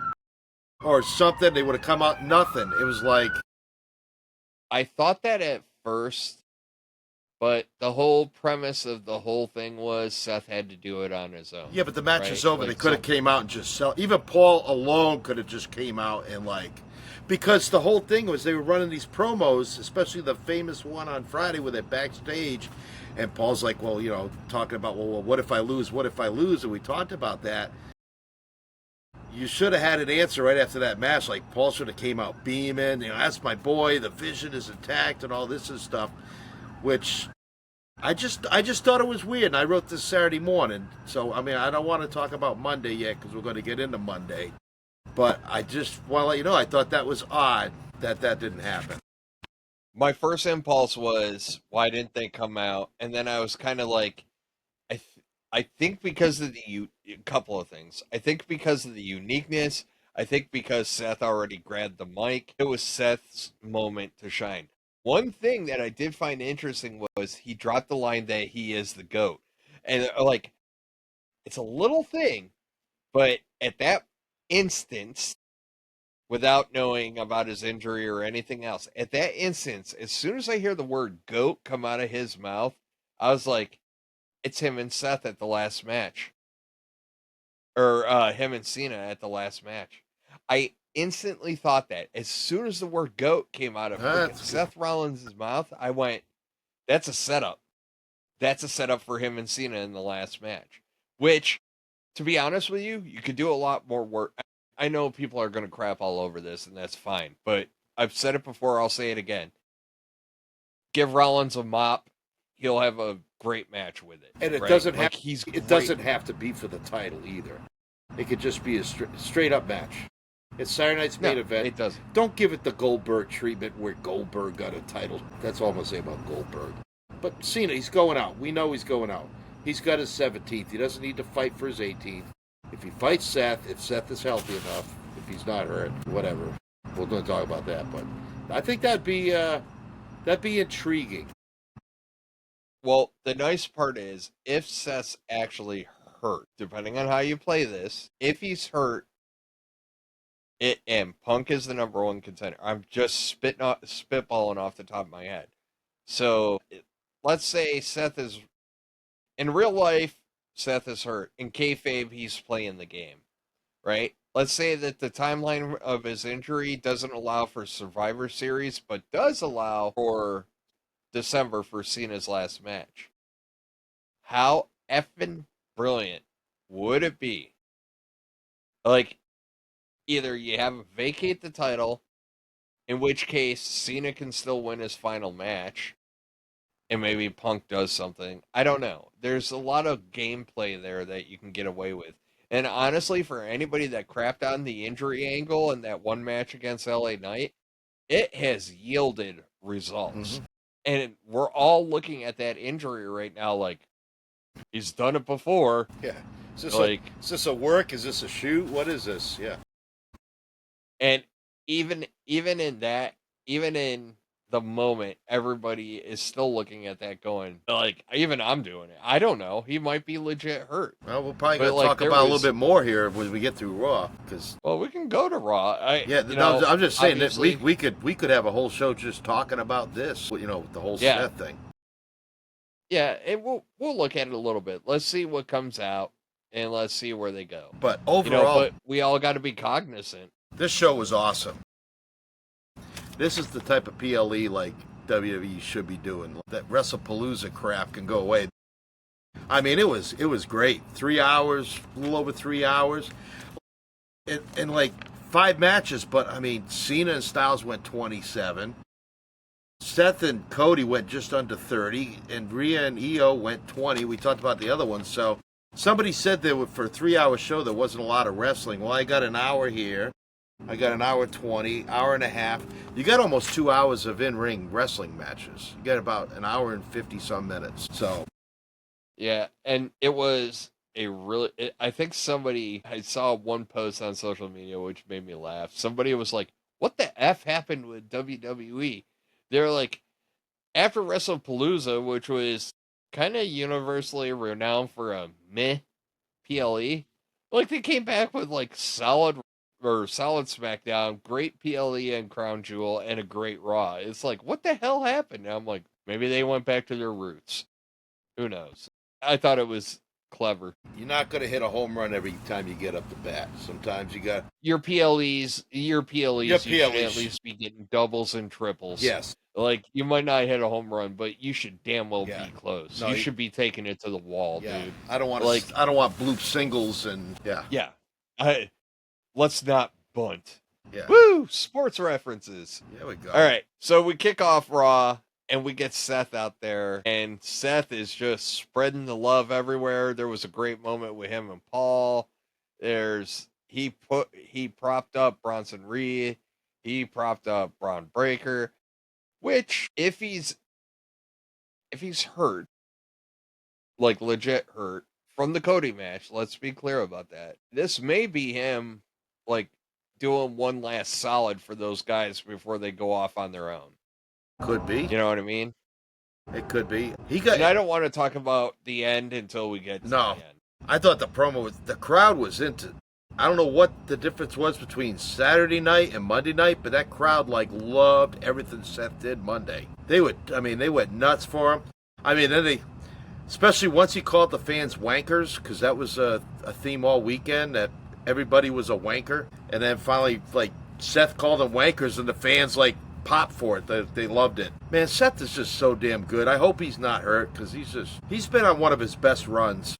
or something. They would have come out, nothing. It was like, I thought that at first, but the whole premise of the whole thing was Seth had to do it on his own. yeah, but the match right? is over. Like, They could have came out and just even Paul alone could have just came out and like, because the whole thing was they were running these promos, especially the famous one on Friday where they're backstage, and Paul's like, well, you know, talking about, well, what if I lose? What if I lose? And we talked about that. You should have had an answer right after that match. Like, Paul should have came out beaming. You know, that's my boy. The vision is intact and all this and stuff, which I just thought it was weird. And I wrote this Saturday morning. So, I mean, I don't want to talk about Monday yet because we're going to get into Monday. But I just want to let you know, I thought that was odd that didn't happen. My first impulse was, why didn't they come out? And then I was kind of like, I think because of a couple of things. I think because of the uniqueness. I think because Seth already grabbed the mic. It was Seth's moment to shine. One thing that I did find interesting was he dropped the line that he is the GOAT. And like, it's a little thing, but at that instance, without knowing about his injury or anything else, at that instance, as soon as I hear the word GOAT come out of his mouth, I was like, it's him and Seth at the last match. Or him and Cena at the last match. I instantly thought that. As soon as the word GOAT came out of Seth Rollins' mouth, I went, that's a setup. That's a setup for him and Cena in the last match. Which, to be honest with you, you could do a lot more work. I know people are going to crap all over this, and that's fine. But I've said it before, I'll say it again. Give Rollins a mop. He'll have a great match with it. And it right? doesn't like, doesn't have to be for the title either. It could just be a straight up match. It's Saturday night's main event. It doesn't. Don't give it the Goldberg treatment where Goldberg got a title. That's all I'm gonna say about Goldberg. But Cena, he's going out. We know he's going out. He's got his 17th. He doesn't need to fight for his 18th. If he fights Seth, if Seth is healthy enough, if he's not hurt, whatever. We're going to talk about that, but I think that'd be intriguing. Well, the nice part is, if Seth's actually hurt, depending on how you play this, if he's hurt, and Punk is the number one contender. I'm just spitballing off the top of my head. So, let's say Seth is, in real life, Seth is hurt. In kayfabe, he's playing the game, right? Let's say that the timeline of his injury doesn't allow for Survivor Series, but does allow for December for Cena's last match. How effing brilliant would it be? Like, either you have him vacate the title, in which case Cena can still win his final match, and maybe Punk does something. I don't know. There's a lot of gameplay there that you can get away with. And honestly, for anybody that crapped on the injury angle in that one match against LA Knight, it has yielded results. Mm-hmm. And we're all looking at that injury right now like, he's done it before. Yeah. Is this a work? Is this a shoot? What is this? Yeah. And even in that, even in the moment, everybody is still looking at that going, like, even I'm doing it. I don't know. He might be legit hurt. Well, we're probably But, going to like, talk there about a was- little bit more here when we get through Raw, because Well, we can go to Raw. I'm just saying that obviously- we could have a whole show just talking about this, with the whole Yeah. Seth thing. Yeah, and we'll look at it a little bit. Let's see what comes out, and let's see where they go. But overall, but we all got to be cognizant. this show was awesome. This is the type of PLE like WWE should be doing. That WrestlePalooza crap can go away. I mean, it was great. 3 hours, a little over 3 hours, and like 5 matches. But I mean, Cena and Styles went 27. Seth and Cody went just under 30, and Rhea and Io went 20. We talked about the other ones. So somebody said for a 3-hour show there wasn't a lot of wrestling. Well, I got an hour here. I got an hour 20, hour and a half. You got almost 2 hours of in-ring wrestling matches. You got about an hour and 50-some minutes. So, Yeah, and it was I think I saw one post on social media which made me laugh. Somebody was like, what the F happened with WWE? They're like, after WrestlePalooza, which was kind of universally renowned for a meh PLE, like they came back with like solid SmackDown, great PLE and Crown Jewel, and a great Raw. It's like, what the hell happened? And I'm like, maybe they went back to their roots. Who knows? I thought it was clever. you're not going to hit a home run every time you get up to bat. Sometimes you got... Your PLEs, you should PLEs. at least be getting doubles and triples. Yes. Like, you might not hit a home run, but you should damn well Yeah. be close. No, you should be taking it to the wall, Yeah. dude. I don't want Like- I don't want bloop singles and... Yeah. Yeah. Let's not bunt. Yeah. Woo! Sports references. There we go. All right. So we kick off Raw, and we get Seth out there, and Seth is just spreading the love everywhere. There was a great moment with him and Paul. He propped up Bronson Reed. He propped up Braun Breaker, which if he's hurt, like legit hurt from the Cody match, let's be clear about that. This may be him like doing one last solid for those guys before they go off on their own. Could be. You know what I mean? It could be. And I don't want to talk about the end until we get to the end. I thought the crowd was into... I don't know what the difference was between Saturday night and Monday night, but that crowd loved everything Seth did Monday. They went nuts for him. I mean, then especially once he called the fans wankers, because that was a theme all weekend, that everybody was a wanker. And then finally, Seth called them wankers, and the fans, popped for it. They loved it. Man, Seth is just so damn good. I hope he's not hurt, because he's been on one of his best runs.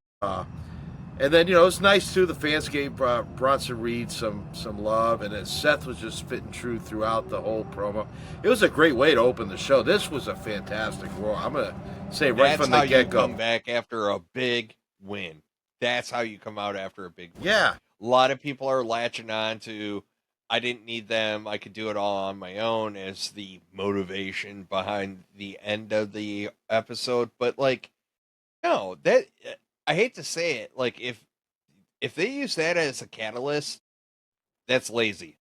And then, it's nice, too. The fans gave Bronson Reed some love, and then Seth was just spitting true throughout the whole promo. It was a great way to open the show. This was a fantastic Raw. I'm going to say right from the get-go. That's how you come back after a big win. That's how you come out after a big win. Yeah. A lot of people are latching on to, I didn't need them, I could do it all on my own, as the motivation behind the end of the episode. But, no, that... I hate to say it, if they use that as a catalyst, that's lazy.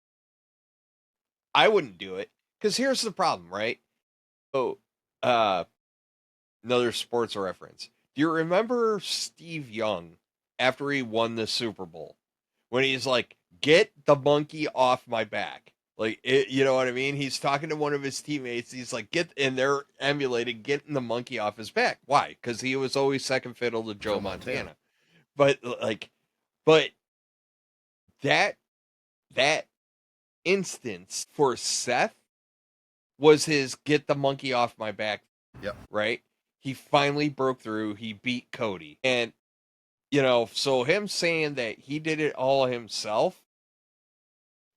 I wouldn't do it, because here's the problem, right? Oh, another sports reference. Do you remember Steve Young after he won the Super Bowl? When he's like, get the monkey off my back. You know what I mean? He's talking to one of his teammates. He's like, and they're emulating getting the monkey off his back. Why? Because he was always second fiddle to Joe Montana. But that instance for Seth was his get the monkey off my back. Yep. Right? He finally broke through. He beat Cody. And, so him saying that he did it all himself,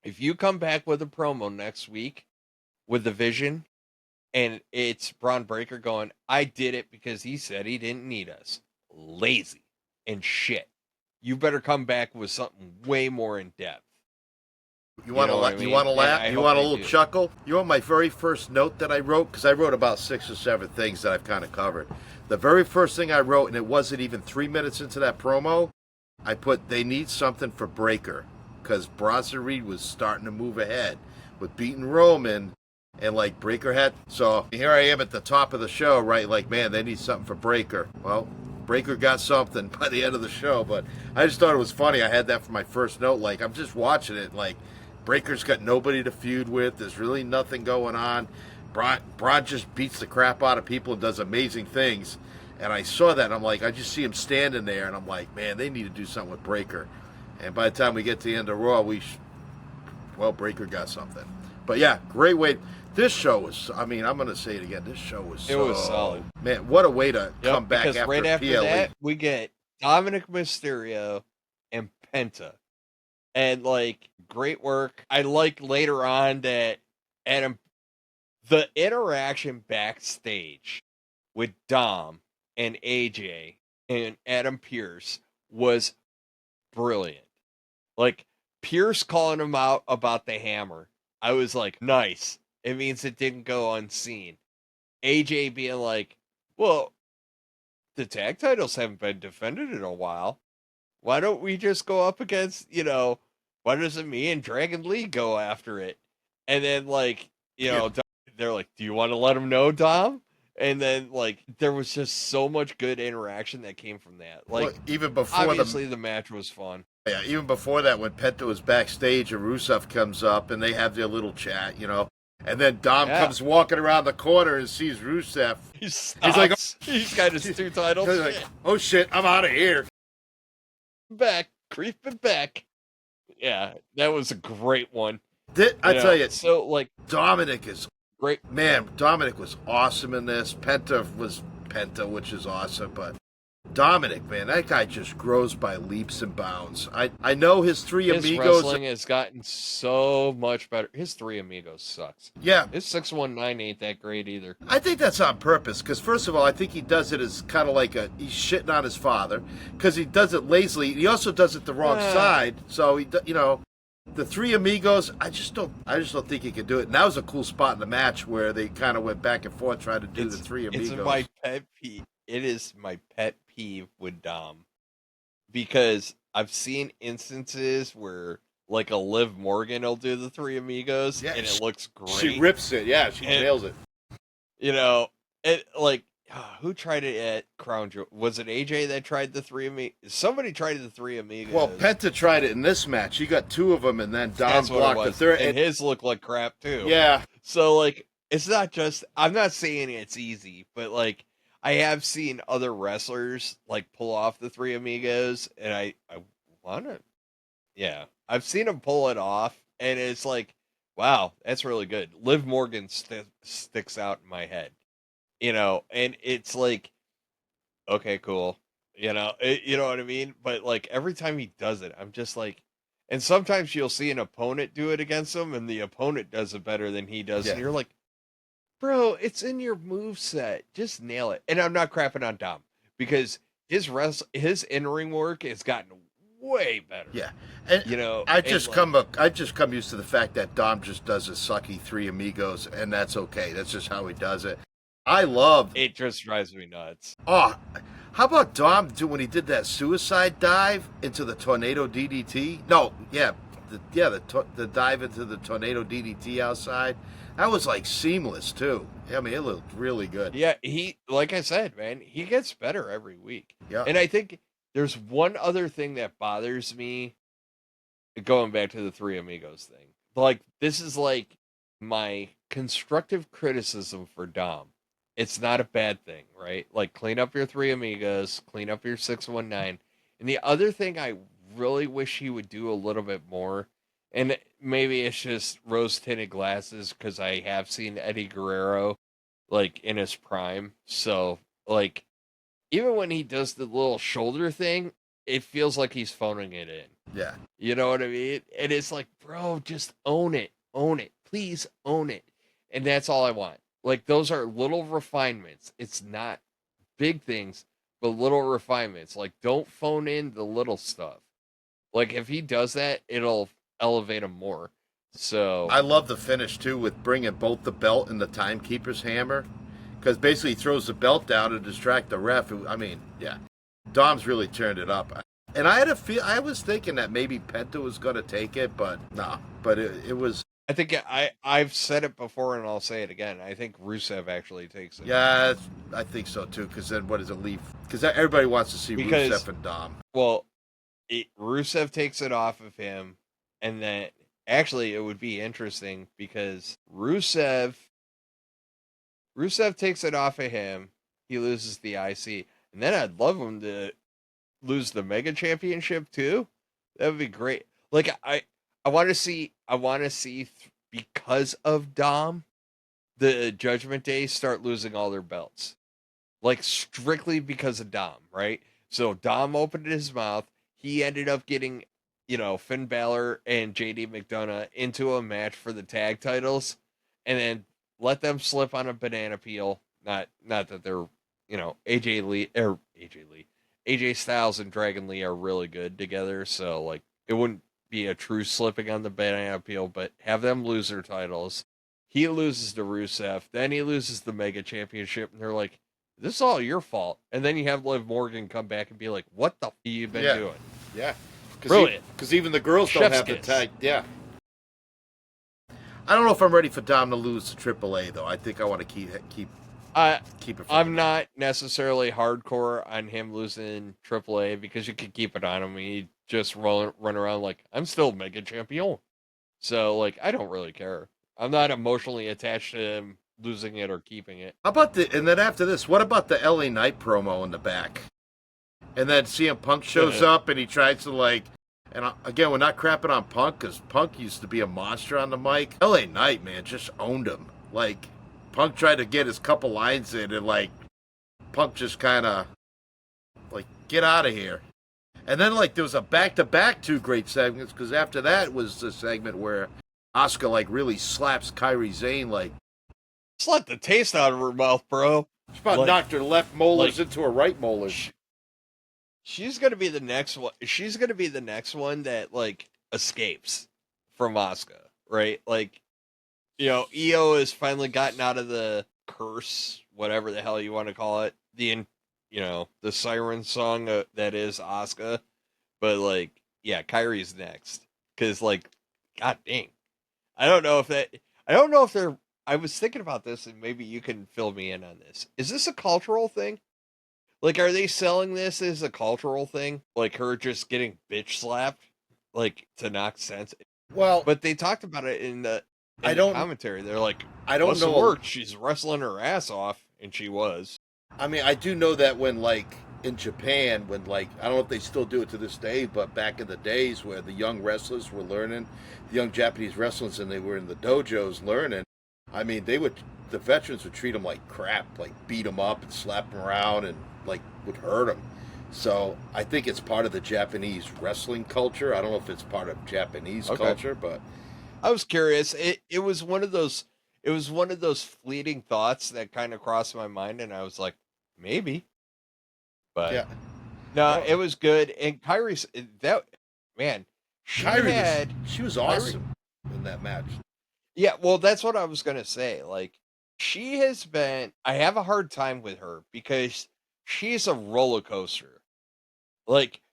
if you come back with a promo next week with the Vision, and it's Braun Breaker going, I did it because he said he didn't need us. Lazy and shit. You better come back with something way more in depth. You want to laugh? You want a little chuckle? You want my very first note that I wrote? Because I wrote about 6 or 7 things that I've kind of covered. The very first thing I wrote, and it wasn't even 3 minutes into that promo, I put, they need something for Breaker. Because Bronson Reed was starting to move ahead. with beating Roman, and like Breaker had. So here I am at the top of the show, right? Like, man, they need something for Breaker. Well, Breaker got something by the end of the show, but I just thought it was funny. I had that for my first note. Like, I'm just watching it, like, Breaker's got nobody to feud with. There's really nothing going on. Braun just beats the crap out of people and does amazing things. And I saw that, and I'm like, I just see him standing there, and I'm like, man, they need to do something with Breaker. And by the time we get to the end of Raw, Breaker got something. But yeah, great way. This show was, I mean, I'm going to say it again. This show was It was solid. Man, what a way to come back because after right after PLE. that, we get Dominic Mysterio and Penta. And, like, great work. I like later on that the interaction backstage with Dom and AJ and Adam Pearce was brilliant. Like, Pearce calling him out about the hammer. I was like, nice. It means it didn't go unseen. AJ being like, well, the tag titles haven't been defended in a while. Why don't we just go up against, why doesn't me and Dragon Lee go after it? And then, like, they're like, do you want to let him know, Dom? And then, like, there was just so much good interaction that came from that. Like, well, even before obviously the match was fun. Yeah, even before that, when Penta was backstage and Rusev comes up and they have their little chat, and then Dom comes walking around the corner and sees Rusev. He's like, he's got his 2 titles. He's like, oh shit, I'm out of here. Creeping back. Yeah, that was a great one. I tell you, so like Dominic is great. Man, Dominic was awesome in this. Penta was Penta, which is awesome, but Dominic, man, that guy just grows by leaps and bounds. I know his Three Amigos. His wrestling has gotten so much better. His Three Amigos sucks. Yeah. His 619 ain't that great either. I think that's on purpose, because first of all, I think he does it as kind of like he's shitting on his father, because he does it lazily. He also does it the wrong side, so the Three Amigos, I just don't think he could do it. And that was a cool spot in the match where they kind of went back and forth trying to do the Three Amigos. It's my pet peeve. It is my pet peeve with Dom, because I've seen instances where, like, a Liv Morgan will do the Three Amigos, and it looks great. She rips it, she nails it. Who tried it at Crown Jewel? Was it AJ that tried the Three Amigos? Somebody tried the Three Amigos. Well, Penta tried it in this match. He got 2 of them, and then Dom blocked the third. And his looked like crap, too. Yeah. So, like, it's not just... I'm not saying it's easy, but, like, I have seen other wrestlers, like, pull off the Three Amigos, and I want to... Yeah. I've seen them pull it off, and it's like, wow, that's really good. Liv Morgan sticks out in my head. And it's like, okay, cool. You know what I mean? But, like, every time he does it, I'm just like... And sometimes you'll see an opponent do it against him, and the opponent does it better than he does, and you're like, bro, it's in your moveset. Just nail it. And I'm not crapping on Dom, because his in-ring work has gotten way better. Yeah. And I just come used to the fact that Dom just does a sucky Three Amigos, and that's okay. That's just how he does it. It just drives me nuts. Oh, how about Dom when he did that suicide dive into the tornado DDT? No, the dive into the tornado DDT outside. That was like seamless too. I mean, it looked really good. Yeah, like I said, man, he gets better every week. Yeah. And I think there's one other thing that bothers me, going back to the Three Amigos thing. Like, this is like my constructive criticism for Dom. It's not a bad thing, right? Like, clean up your Three Amigos, clean up your 619. And the other thing I really wish he would do a little bit more, and maybe it's just rose-tinted glasses, because I have seen Eddie Guerrero, like, in his prime. So, like, even when he does the little shoulder thing, it feels like he's phoning it in. Yeah. You know what I mean? And it's like, bro, just own it. Own it. Please own it. And that's all I want. Like, those are little refinements. It's not big things, but little refinements. Like, don't phone in the little stuff. Like, if he does that, it'll elevate him more. So I love the finish too, with bringing both the belt and the timekeeper's hammer, because basically he throws the belt down to distract the ref. I mean, yeah, Dom's really turned it up. And I was thinking that maybe Penta was going to take it, but no. But it was I think I've said it before and I'll say it again. I think Rusev actually takes it. Yeah, I think so too. Because then what does it leave? Because everybody wants to see Rusev and Dom. Well, Rusev takes it off of him, and then actually it would be interesting because Rusev takes it off of him. He loses the IC, and then I'd love him to lose the Mega Championship too. That would be great. Like I want to see because of Dom, the Judgment Day start losing all their belts, like strictly because of Dom, right? So Dom opened his mouth. He ended up getting, Finn Balor and JD McDonough into a match for the tag titles, and then let them slip on a banana peel. Not that they're, AJ Styles and Dragon Lee are really good together, so like it wouldn't be a true slipping on the banana peel, but have them lose their titles. He loses to Rusev, then he loses the Mega Championship, and they're like, this is all your fault. And then you have Liv Morgan come back and be like, what the f*** you been doing? Yeah. Brilliant. Because even the girls don't Chef's have kiss. the tag. Yeah. I don't know if I'm ready for Dom to lose to AAA, though. I think I want to keep it. I'm not necessarily hardcore on him losing AAA because you could keep it on him. He just run around like, I'm still Mega Champion. So, like, I don't really care. I'm not emotionally attached to him losing it or keeping it. How about and then after this, what about the LA Knight promo in the back? And then CM Punk shows up and he tries to and again, we're not crapping on Punk because Punk used to be a monster on the mic. LA Knight, man, just owned him. Like, Punk tried to get his couple lines in and Punk just kind of get out of here. And then there was a back-to-back 2 great segments because after that was the segment where Asuka really slaps Kairi Sane Slapped the taste out of her mouth, bro. She about knocked her left molars into her right molars. She's gonna be the next one. She's gonna be the next one that escapes from Asuka, right? Io has finally gotten out of the curse, whatever the hell you want to call it. The siren song that is Asuka, but Kairi's next because god dang, I don't know if they're. I was thinking about this, and maybe you can fill me in on this. Is this a cultural thing? Are they selling this as a cultural thing? Like her just getting bitch slapped, to knock sense? Well, but they talked about it in the commentary. They're like, I don't know. Word? She's wrestling her ass off, and she was. I mean, I do know that when in Japan, when I don't know if they still do it to this day, but back in the days where the young wrestlers were learning, the young Japanese wrestlers, and they were in the dojos learning. I mean, the veterans would treat them like crap, beat them up and slap them around and would hurt them. So I think it's part of the Japanese wrestling culture. I don't know if it's part of Japanese culture, but I was curious. It was one of those. It was one of those fleeting thoughts that kind of crossed my mind, and I was like, maybe. But yeah, no, it was good. And Kairi's she was awesome in that match. Yeah, well, that's what I was going to say. She has been, I have a hard time with her because she's a roller coaster.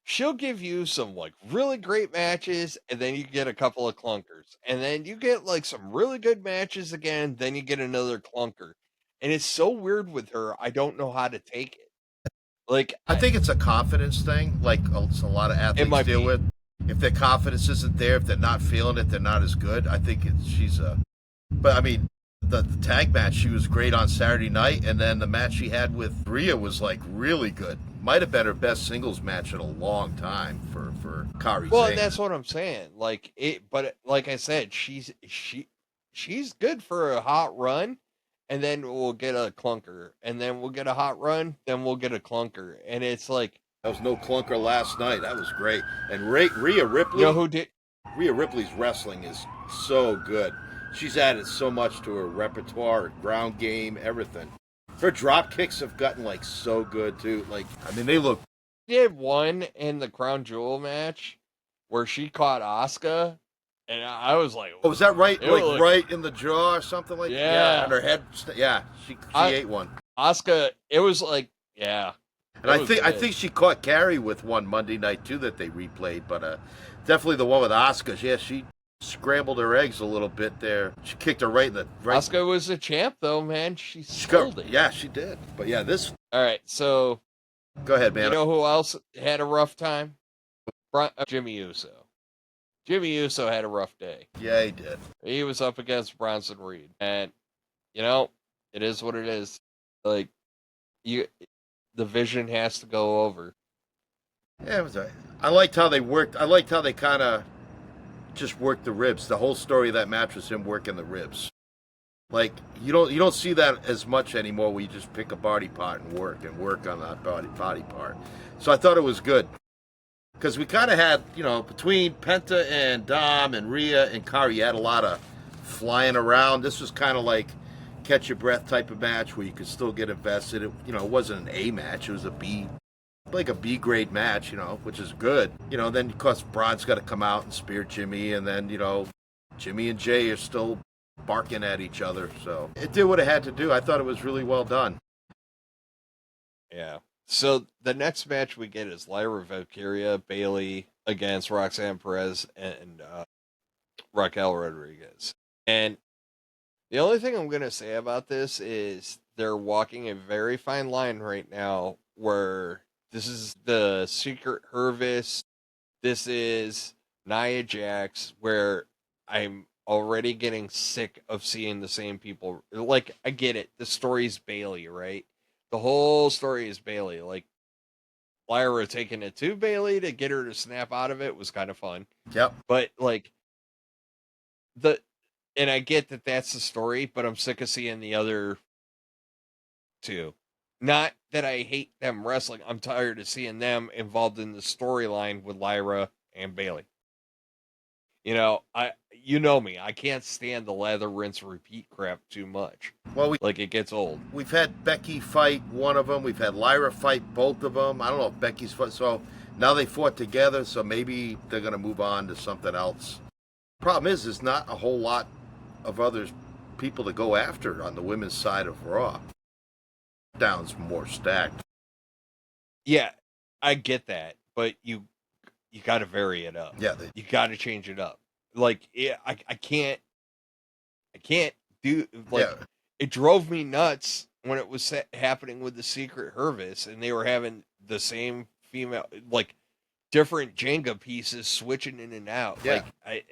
She'll give you some, really great matches, and then you get a couple of clunkers. And then you get, some really good matches again, then you get another clunker. And it's so weird with her, I don't know how to take it. I think it's a confidence thing, a lot of athletes deal with. If their confidence isn't there, if they're not feeling it, they're not as good. I think but I mean, the tag match, she was great on Saturday night, and then the match she had with Rhea was really good. Might have been her best singles match in a long time for Kairi. Well, that's what I'm saying. But like I said, she's good for a hot run, and then we'll get a clunker, and then we'll get a hot run, then we'll get a clunker, and it's that was no clunker last night. That was great. And Rhea Ripley. You know who did? Rhea Ripley's wrestling is so good. She's added so much to her repertoire, her ground game, everything. Her drop kicks have gotten so good too. They look. She had one in the Crown Jewel match where she caught Asuka, and I was like, "Oh, was that right? Right in the jaw or something like that?" Yeah, on her head. Yeah, she ate one. Asuka, it was yeah. And I think she caught Carrie with one Monday night too that they replayed, but definitely the one with Asuka. Yeah, scrambled her eggs a little bit there. She kicked her right in the right. Asuka was a champ, though, man. She sold it. Yeah, she did. But yeah, this. All right, so Go ahead, man. you know who else had a rough time? Jimmy Uso. Jimmy Uso had a rough day. Yeah, he did. He was up against Bronson Reed, and you know, it is what it is. Like, the vision has to go over. Yeah, it was all right. I liked how they worked. I liked how they kind of just worked the ribs. The whole story of that match was him working the ribs. Like you don't see that as much anymore. Where you just pick a body part and work on that body part. So I thought it was good because we kind of had, between Penta and Dom and Rhea and Kari, you had a lot of flying around. This was kind of like catch your breath type of match where you could still get invested. It wasn't an A match. It was a B. Like a B grade match, which is good. Then of course Braun's got to come out and spear Jimmy, and then Jimmy and Jay are still barking at each other. So it did what it had to do. I thought it was really well done. Yeah. So the next match we get is Lyra Valkyria Bailey against Roxanne Perez and Raquel Rodriguez. And the only thing I'm going to say about this is they're walking a very fine line right now where this is the Secret Hervis. This is Nia Jax, where I'm already getting sick of seeing the same people. Like, I get it. The story's Bailey, right? The whole story is Bailey. Like, Lyra taking it to Bailey to get her to snap out of it was kind of fun. Yep. But, like, and I get that that's the story, but I'm sick of seeing the other two. Not that I hate them wrestling. I'm tired of seeing them involved in the storyline with Lyra and Bailey. You know me. I can't stand the lather, rinse, repeat crap too much. Well, it gets old. We've had Becky fight one of them. We've had Lyra fight both of them. I don't know if Becky's fought. So now they fought together. So maybe they're going to move on to something else. Problem is, there's not a whole lot of other people to go after on the women's side of Raw. Down's more stacked. Yeah, I get that, but you got to vary it up. Yeah, you got to change it up. Like, I can't do like. Yeah. It drove me nuts when it was happening with the Secret Hervis, and they were having the same female, like, different Jenga pieces switching in and out. Yeah. Like,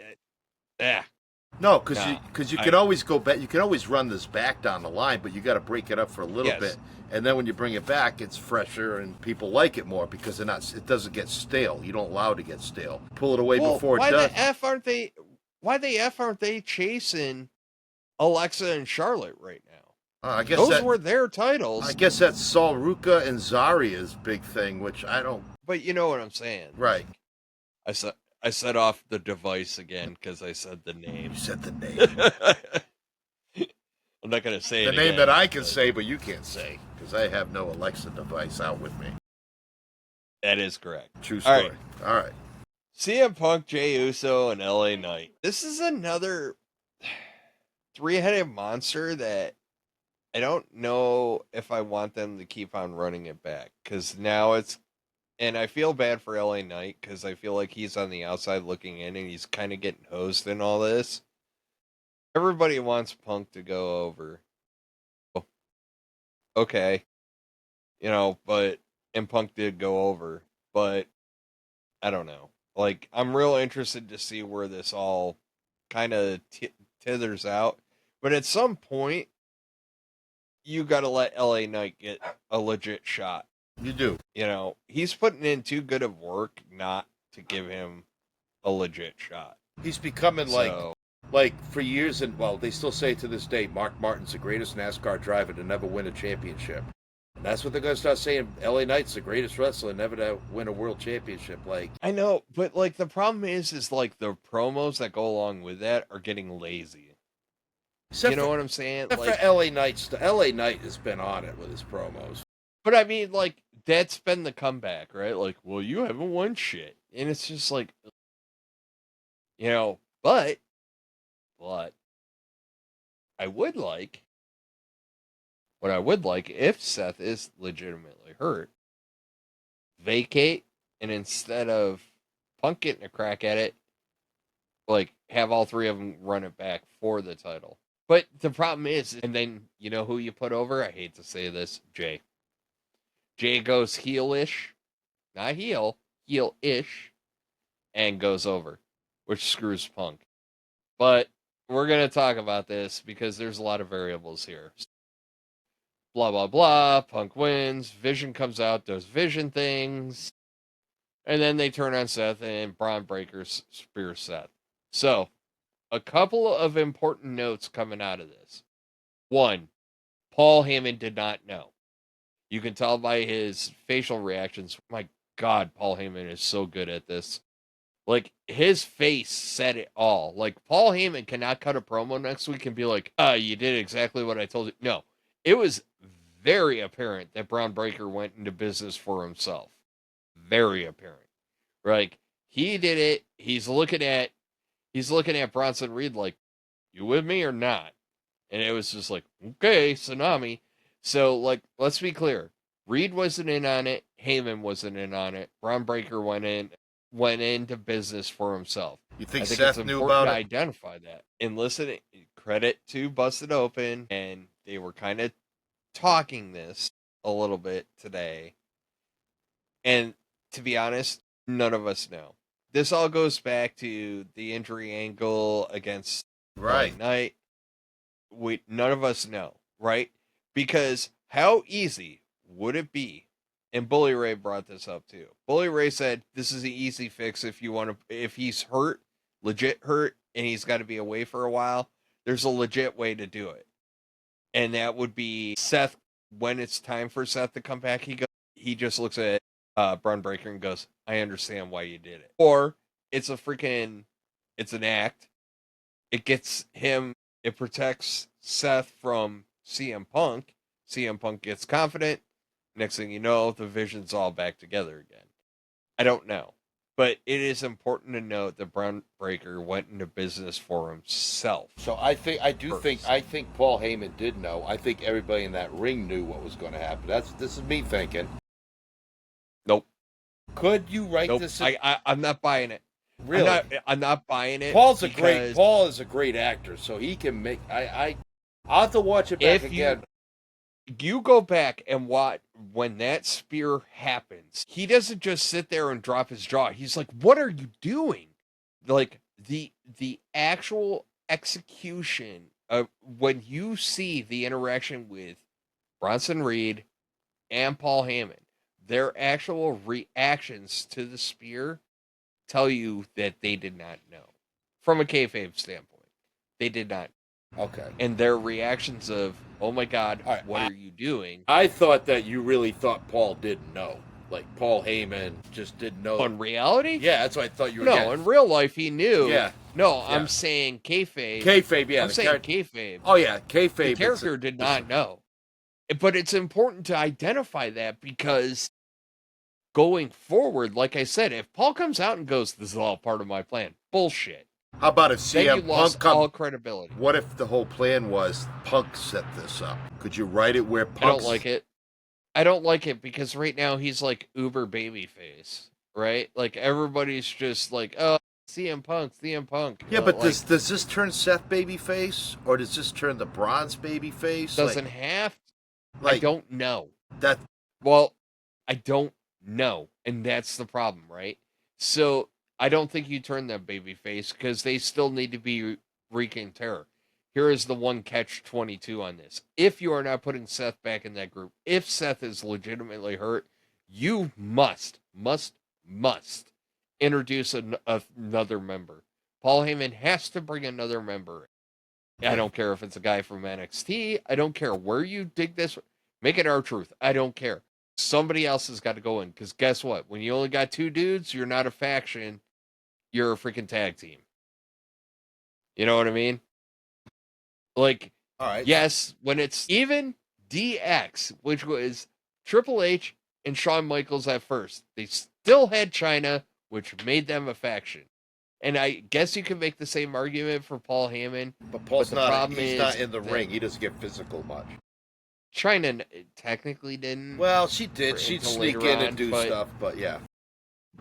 No, because you can always go back. You can always run this back down the line, but you got to break it up for a little bit, and then when you bring it back, it's fresher and people like it more because it doesn't get stale. You don't allow it to get stale. Pull it away before it does. Why the F aren't they chasing Alexa and Charlotte right now? I guess those were their titles. I guess that's Sol Ruka and Zarya's big thing, which I don't. But you know what I'm saying, right? I set off the device again because I said the name. You said the name. I'm not going to say the it name again, that I can say, but you can't say because I have no Alexa device out with me. That is correct. True story. All right. CM Punk, Jey Uso, and LA Knight. This is another three-headed monster that I don't know if I want them to keep on running it back because now it's. And I feel bad for LA Knight because I feel like he's on the outside looking in and he's kind of getting hosed in all this. Everybody wants Punk to go over. Okay. And Punk did go over. But I don't know. Like, I'm real interested to see where this all kind of tithers out. But at some point, you got to let LA Knight get a legit shot. You do. He's putting in too good of work not to give him a legit shot. He's becoming like for years, and well, they still say to this day, Mark Martin's the greatest NASCAR driver to never win a championship. And that's what they're going to start saying. LA Knight's the greatest wrestler never to win a world championship. Like, I know, but like the problem is like the promos that go along with that are getting lazy. You know what I'm saying? Except for LA Knight, LA Knight has been on it with his promos. But I mean, like, that's been the comeback, right? Like, well, you haven't won shit. And it's just like, but I would like, what I would like, if Seth is legitimately hurt, vacate, and instead of Punk getting a crack at it, like, have all three of them run it back for the title. But the problem is, and then you know who you put over? I hate to say this, Jay. Jay goes heelish, not heel, heel-ish, and goes over, which screws Punk. But we're going to talk about this because there's a lot of variables here. Blah, blah, blah. Punk wins. Vision comes out, does Vision things. And then they turn on Seth and Braun Breaker spears Seth. So, a couple of important notes coming out of this. One, Paul Heyman did not know. You can tell by his facial reactions. My God, Paul Heyman is so good at this. Like, his face said it all. Like, Paul Heyman cannot cut a promo next week and be like, you did exactly what I told you. No, it was very apparent that Braun Breaker went into business for himself. Very apparent. Like, he did it. He's looking at Bronson Reed like, you with me or not? And it was just like, okay, tsunami. So, like, let's be clear. Reed wasn't in on it. Heyman wasn't in on it. Braun Breaker went into business for himself. You think I think Seth it's knew important about to it? identify that. And listen, credit to Busted Open, and they were kind of talking this a little bit today. And to be honest, none of us know. This all goes back to the injury angle against Right. Night. None of us know, right? Because how easy would it be? And Bully Ray brought this up too. Bully Ray said this is an easy fix if he's hurt, legit hurt, and he's got to be away for a while. There's a legit way to do it, and that would be Seth. When it's time for Seth to come back, he just looks at Braun Breaker and goes, "I understand why you did it." Or it's an act. It gets him. It protects Seth from CM Punk. CM Punk gets confident. Next thing you know, the Vision's all back together again. I don't know. But it is important to note that Braun Breaker went into business for himself. So I think Paul Heyman did know. I think everybody in that ring knew what was going to happen. This is me thinking. Nope. Could you write Nope. this? I'm not buying it. Really? I'm not buying it. Paul is a great actor, so he can make. I'll have to watch it back again. You go back and watch when that spear happens. He doesn't just sit there and drop his jaw. He's like, "What are you doing?" Like the actual execution of when you see the interaction with Bronson Reed and Paul Heyman, their actual reactions to the spear tell you that they did not know. From a kayfabe standpoint, they did not. Okay. And their reactions of, "Oh my God, right, what are you doing?" I thought that you really thought Paul didn't know. Like, Paul Heyman just didn't know. In reality? Yeah, that's what I thought you were No, in real life he knew. Yeah. No, Yeah. I'm saying kayfabe. Kayfabe, yeah. I'm saying kayfabe. Oh, yeah, kayfabe. The character did not know. But it's important to identify that because going forward, like I said, if Paul comes out and goes, "This is all part of my plan," bullshit. How about if Then you CM lost Punk all credibility. What if the whole plan was Punk set this up? Could you write it where Punk? I don't like it. I don't like it because right now he's like uber babyface, right? Like everybody's just like, "Oh, CM Punk." Yeah, but like, does this turn Seth babyface, or does this turn the Bronze babyface? Doesn't have. Like, I don't know. That. Well, I don't know, and that's the problem, right? So I don't think you turn them babyface because they still need to be wreaking terror. Here is the one catch-22 on this. If you are not putting Seth back in that group, if Seth is legitimately hurt, you must introduce another member. Paul Heyman has to bring another member. I don't care if it's a guy from NXT. I don't care where you dig this. Make it R-Truth. I don't care. Somebody else has got to go in because guess what? When you only got two dudes, you're not a faction. You're a freaking tag team. You know what I mean? Like, All right. Yes, when it's even DX, which was Triple H and Shawn Michaels at first, they still had China, which made them a faction. And I guess you can make the same argument for Paul Heyman. But Paul's not in the ring. He doesn't get physical much. China technically didn't. Well, she did. She'd sneak in and do stuff, but yeah.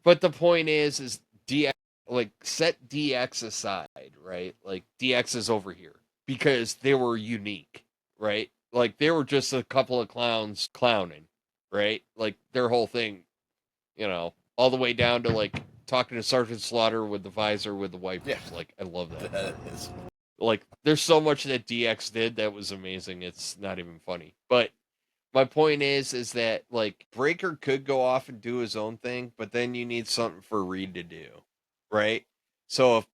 But the point is DX like set DX aside, right? Like DX is over here because they were unique, right? Like they were just a couple of clowns clowning, right? Like their whole thing, all the way down to like talking to Sergeant Slaughter with the visor with the wipers. Yeah. Like I love that. That is. Like there's so much that DX did that was amazing. It's not even funny. But my point is that like Breaker could go off and do his own thing, but then you need something for Reed to do, right? So,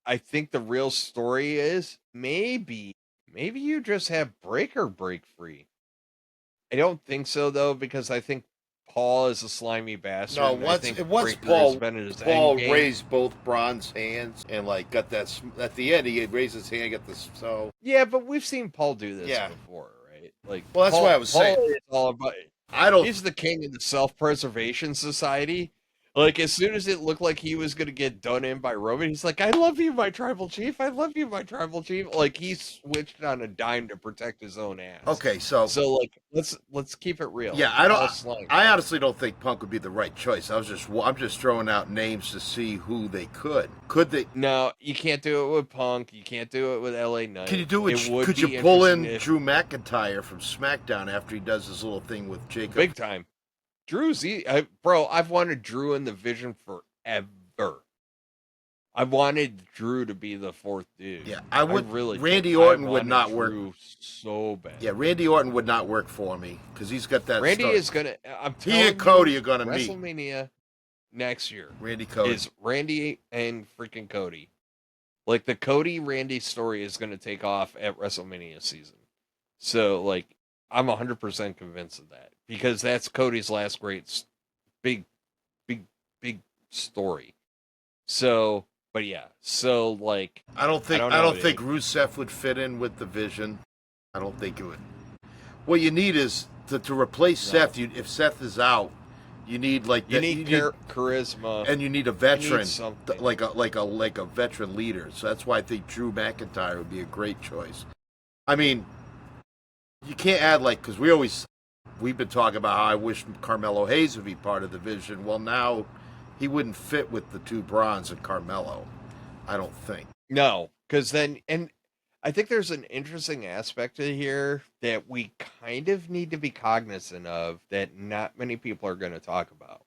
I think the real story is maybe you just have Breaker break free. I don't think so though, because I think Paul is a slimy bastard. No, once Paul raised both Braun's hands and like got that at the end, he raised his hand, got this. So yeah, but we've seen Paul do this before, right? Like, well, that's why I was saying. Is all about. He's the king of the Self-Preservation Society. Like, as soon as it looked like he was going to get done in by Roman, he's like, I love you, my tribal chief. I love you, my tribal chief. Like, he switched on a dime to protect his own ass. Okay, so like, let's keep it real. Yeah, I honestly don't think Punk would be the right choice. I'm just throwing out names to see who they could. Could they? No, you can't do it with Punk. You can't do it with LA Knight. Can you do it? Could you pull in Drew McIntyre from SmackDown after he does his little thing with Jacob? Big time. Bro, I've wanted Drew in the Vision forever. I wanted Drew to be the fourth dude. Yeah, I would. Really, Randy Orton would not work so bad. Yeah, Randy Orton would not work for me because he's got that. Randy is gonna. I'm telling you, he and Cody are gonna meet WrestleMania next year. Cody is Randy and freaking Cody. Like the Cody Randy story is gonna take off at WrestleMania season. So like, I'm 100% convinced of that because that's Cody's last great big story. So, but yeah, so like I don't think Rusev would fit in with the Vision. I don't think it would. What you need is to replace Seth. If Seth is out, you need charisma, and you need a veteran, like a veteran leader. So that's why I think Drew McIntyre would be a great choice. I mean, you can't add because we've been talking about how I wish Carmelo Hayes would be part of the Vision. Well, now he wouldn't fit with the two Brons and Carmelo. I don't think. No, because then, and I think there's an interesting aspect to here that we kind of need to be cognizant of that not many people are going to talk about.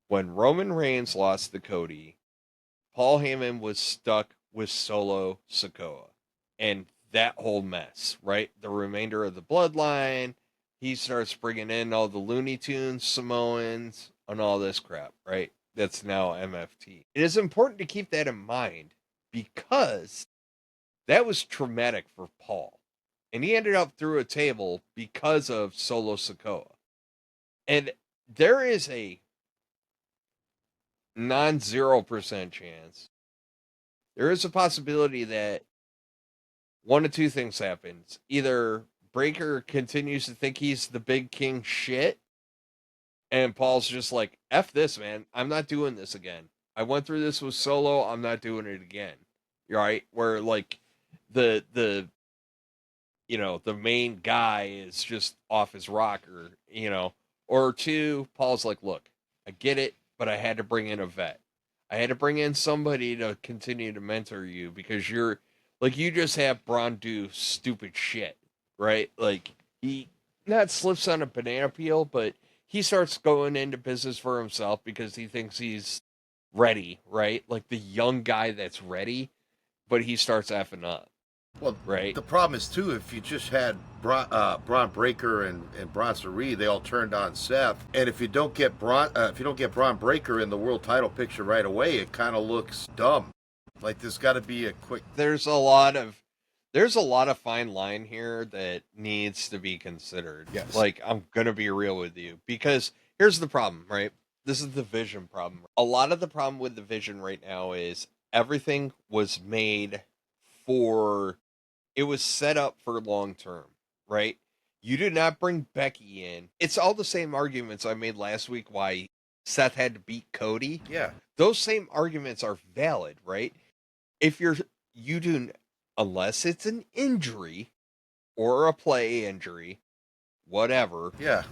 When Roman Reigns lost to Cody, Paul Heyman was stuck with Solo Sikoa and that whole mess, right? The remainder of the bloodline, he starts bringing in all the Looney Tunes, Samoans, and all this crap, right? That's now MFT. It is important to keep that in mind because that was traumatic for Paul. And he ended up through a table because of Solo Sikoa. And there is a non-0% chance. There is a possibility that one of two things happens. Either Breaker continues to think he's the big king shit, and Paul's just like, F this, man. I'm not doing this again. I went through this with Solo. I'm not doing it again. Right? Where like the main guy is just off his rocker, or two, Paul's like, look, I get it, but I had to bring in a vet. I had to bring in somebody to continue to mentor you because you just have Braun do stupid shit, right? Like he not slips on a banana peel, but he starts going into business for himself because he thinks he's ready, right? Like the young guy that's ready, but he starts effing up. Well, right. The problem is too, if you just had Braun Breaker and Bronson Reed, they all turned on Seth, and if you don't get Braun Breaker in the world title picture right away, it kind of looks dumb. Like there's got to be a quick. There's a lot of fine line here that needs to be considered. Yes. Like I'm gonna be real with you because here's the problem, right? This is the Vision problem. A lot of the problem with the Vision right now is everything was made it was set up for long term, right? You did not bring Becky in. It's all the same arguments I made last week why Seth had to beat Cody. Yeah. Those same arguments are valid, right? If unless it's an injury or a play injury, whatever. Yeah.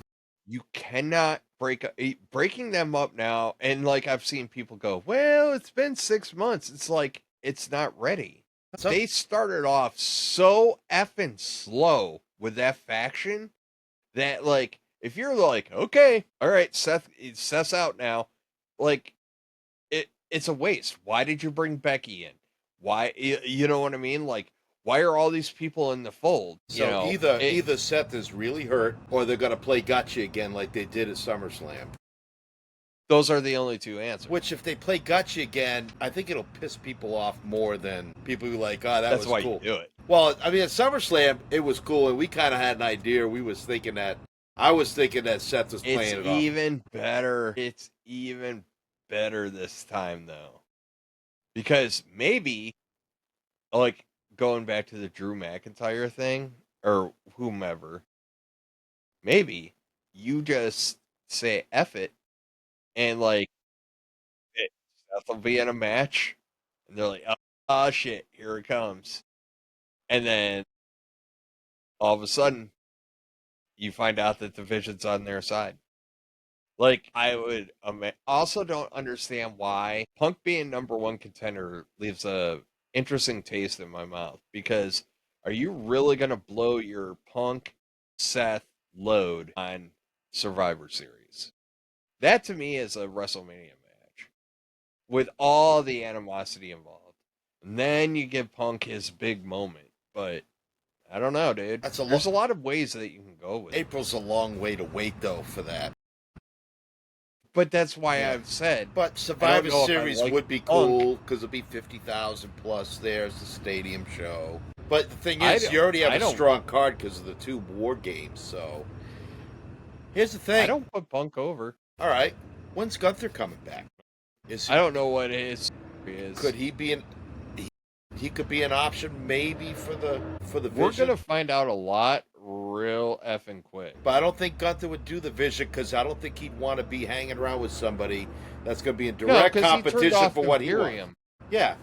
You cannot breaking them up now. And like I've seen people go, well, it's been 6 months. It's like, it's not ready. So, They started off so effing slow with that faction that, like, if you're like, okay, all right, Seth's out now, like, it's a waste. Why did you bring Becky in? Why, you know what I mean? Like, why are all these people in the fold? so either Seth is really hurt, or they're gonna play gotcha again like they did at SummerSlam. Those are the only two answers. Which, if they play gotcha again, I think it'll piss people off more than people who are like, oh, That's was why cool. you do it. Well, I mean, at SummerSlam, it was cool, and we kind of had an idea. I was thinking that Seth was playing it off. It's even better this time, though. Because maybe, like, going back to the Drew McIntyre thing, or whomever, maybe you just say F it, and, like, Seth will be in a match, and they're like, oh shit, here it comes. And then, all of a sudden, you find out that the Vision's on their side. Like, I would also don't understand why Punk being number one contender leaves a interesting taste in my mouth, because are you really going to blow your Punk Seth load on Survivor Series? That to me is a WrestleMania match with all the animosity involved. And then you give Punk his big moment, but I don't know, dude. There's a lot of ways that you can go with it. April's a long way to wait, though, for that. But that's why I've said. But Survivor Series would be cool because it'll be 50,000 plus. There's the stadium show. But the thing is, you already have a strong card because of the 2 War Games. So here's the thing: I don't put Punk over. All right, when's Gunther coming back? I don't know what his is. Could he be He could be an option maybe for the Vision. We're gonna find out a lot real effing quick. But I don't think Gunther would do the Vision because I don't think he'd want to be hanging around with somebody that's going to be in direct competition for what Imperium. he wants. Yeah,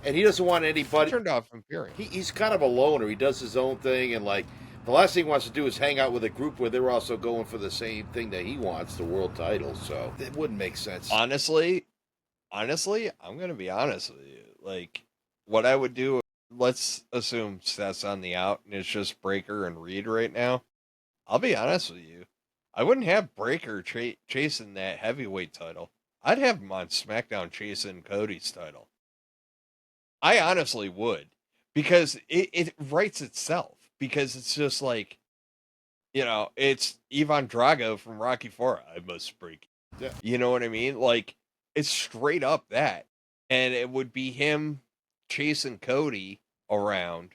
and he doesn't want anybody. He turned off Imperium. He's kind of a loner. He does his own thing, and like the last thing he wants to do is hang out with a group where they're also going for the same thing that he wants, the world title. So it wouldn't make sense. Honestly, I'm going to be honest with you. Like, what I would do, let's assume Seth's on the out and it's just Breaker and Reed right now. I'll be honest with you. I wouldn't have Breaker chasing that heavyweight title. I'd have him on SmackDown chasing Cody's title. I honestly would. Because it writes itself. Because it's just like, you know, it's Ivan Drago from Rocky IV. I must break. Yeah. You know what I mean? Like, it's straight up that. And it would be him chasing Cody around.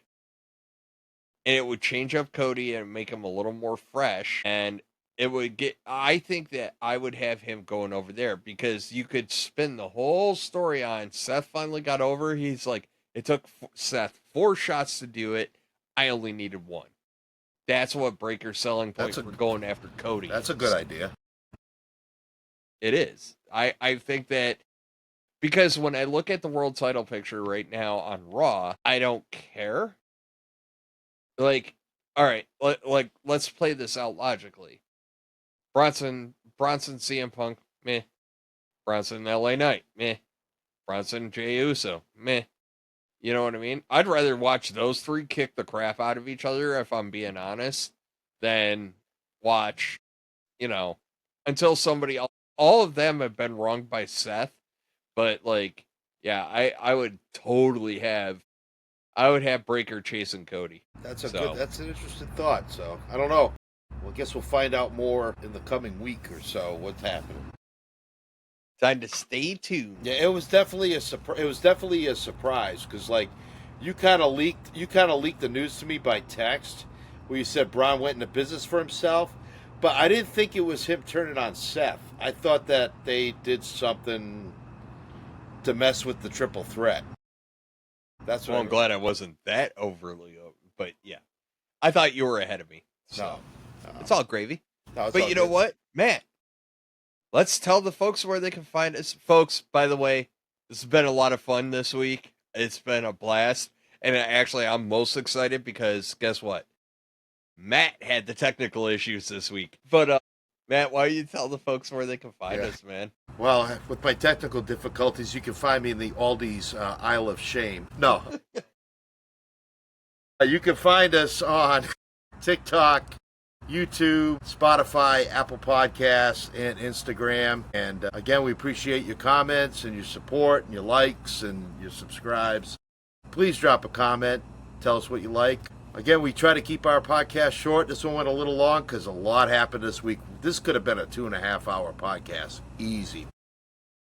And it would change up Cody and make him a little more fresh. And it would I think that I would have him going over there because you could spin the whole story on Seth finally got over. He's like, it took Seth 4 shots to do it. I only needed 1. That's what Breaker's selling point for going after Cody. That's a good idea. It is. I think that because when I look at the world title picture right now on Raw, I don't care. Like, all right, let's play this out logically. Bronson, CM Punk, meh. Bronson, LA Knight, meh. Bronson, Jey Uso, meh. You know what I mean? I'd rather watch those 3 kick the crap out of each other, if I'm being honest, than watch, you know, until somebody else. All of them have been wronged by Seth, but like, yeah, I would totally have. I would have Breaker chasing Cody. That's an interesting thought. So I don't know. Well, I guess we'll find out more in the coming week or so. What's happening? Time to stay tuned. Yeah, it was definitely a surprise because like you kind of leaked the news to me by text where you said Braun went into business for himself, but I didn't think it was him turning on Seth. I thought that they did something to mess with the triple threat. That's what I'm glad I wasn't that overly, but yeah, I thought you were ahead of me. So no. It's all gravy. No, but you know what, Matt? Let's tell the folks where they can find us. Folks, by the way, this has been a lot of fun this week. It's been a blast. And actually, I'm most excited because guess what? Matt had the technical issues this week. But Matt, why don't you tell the folks where they can find us, man? Well, with my technical difficulties, you can find me in the Aldi's Isle of Shame. No. You can find us on TikTok, YouTube, Spotify, Apple Podcasts, and Instagram. And again, we appreciate your comments and your support and your likes and your subscribes. Please drop a comment. Tell us what you like. Again, we try to keep our podcast short. This one went a little long because a lot happened this week. This could have been a 2.5-hour podcast. Easy.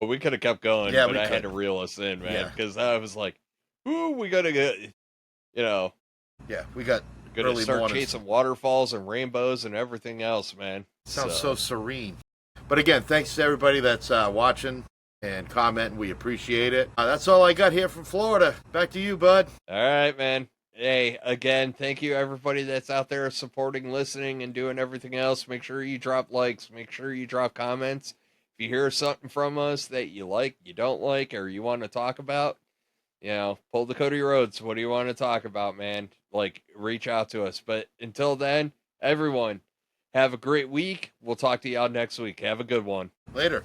Well, we could have kept going, but I had to reel us in, man, because I was like, ooh, we got to get, Yeah, we got going to start chasing waterfalls and rainbows and everything else, man. Sounds so serene. But again, thanks to everybody that's watching and commenting. We appreciate it. That's all I got here from Florida. Back to you, bud. All right, man. Hey, again, thank you everybody that's out there supporting, listening, and doing everything else. Make sure you drop likes. Make sure you drop comments. If you hear something from us that you like, you don't like, or you want to talk about, pull the Cody Rhodes. What do you want to talk about, man? Reach out to us. But until then, everyone, have a great week. We'll talk to y'all next week. Have a good one. Later.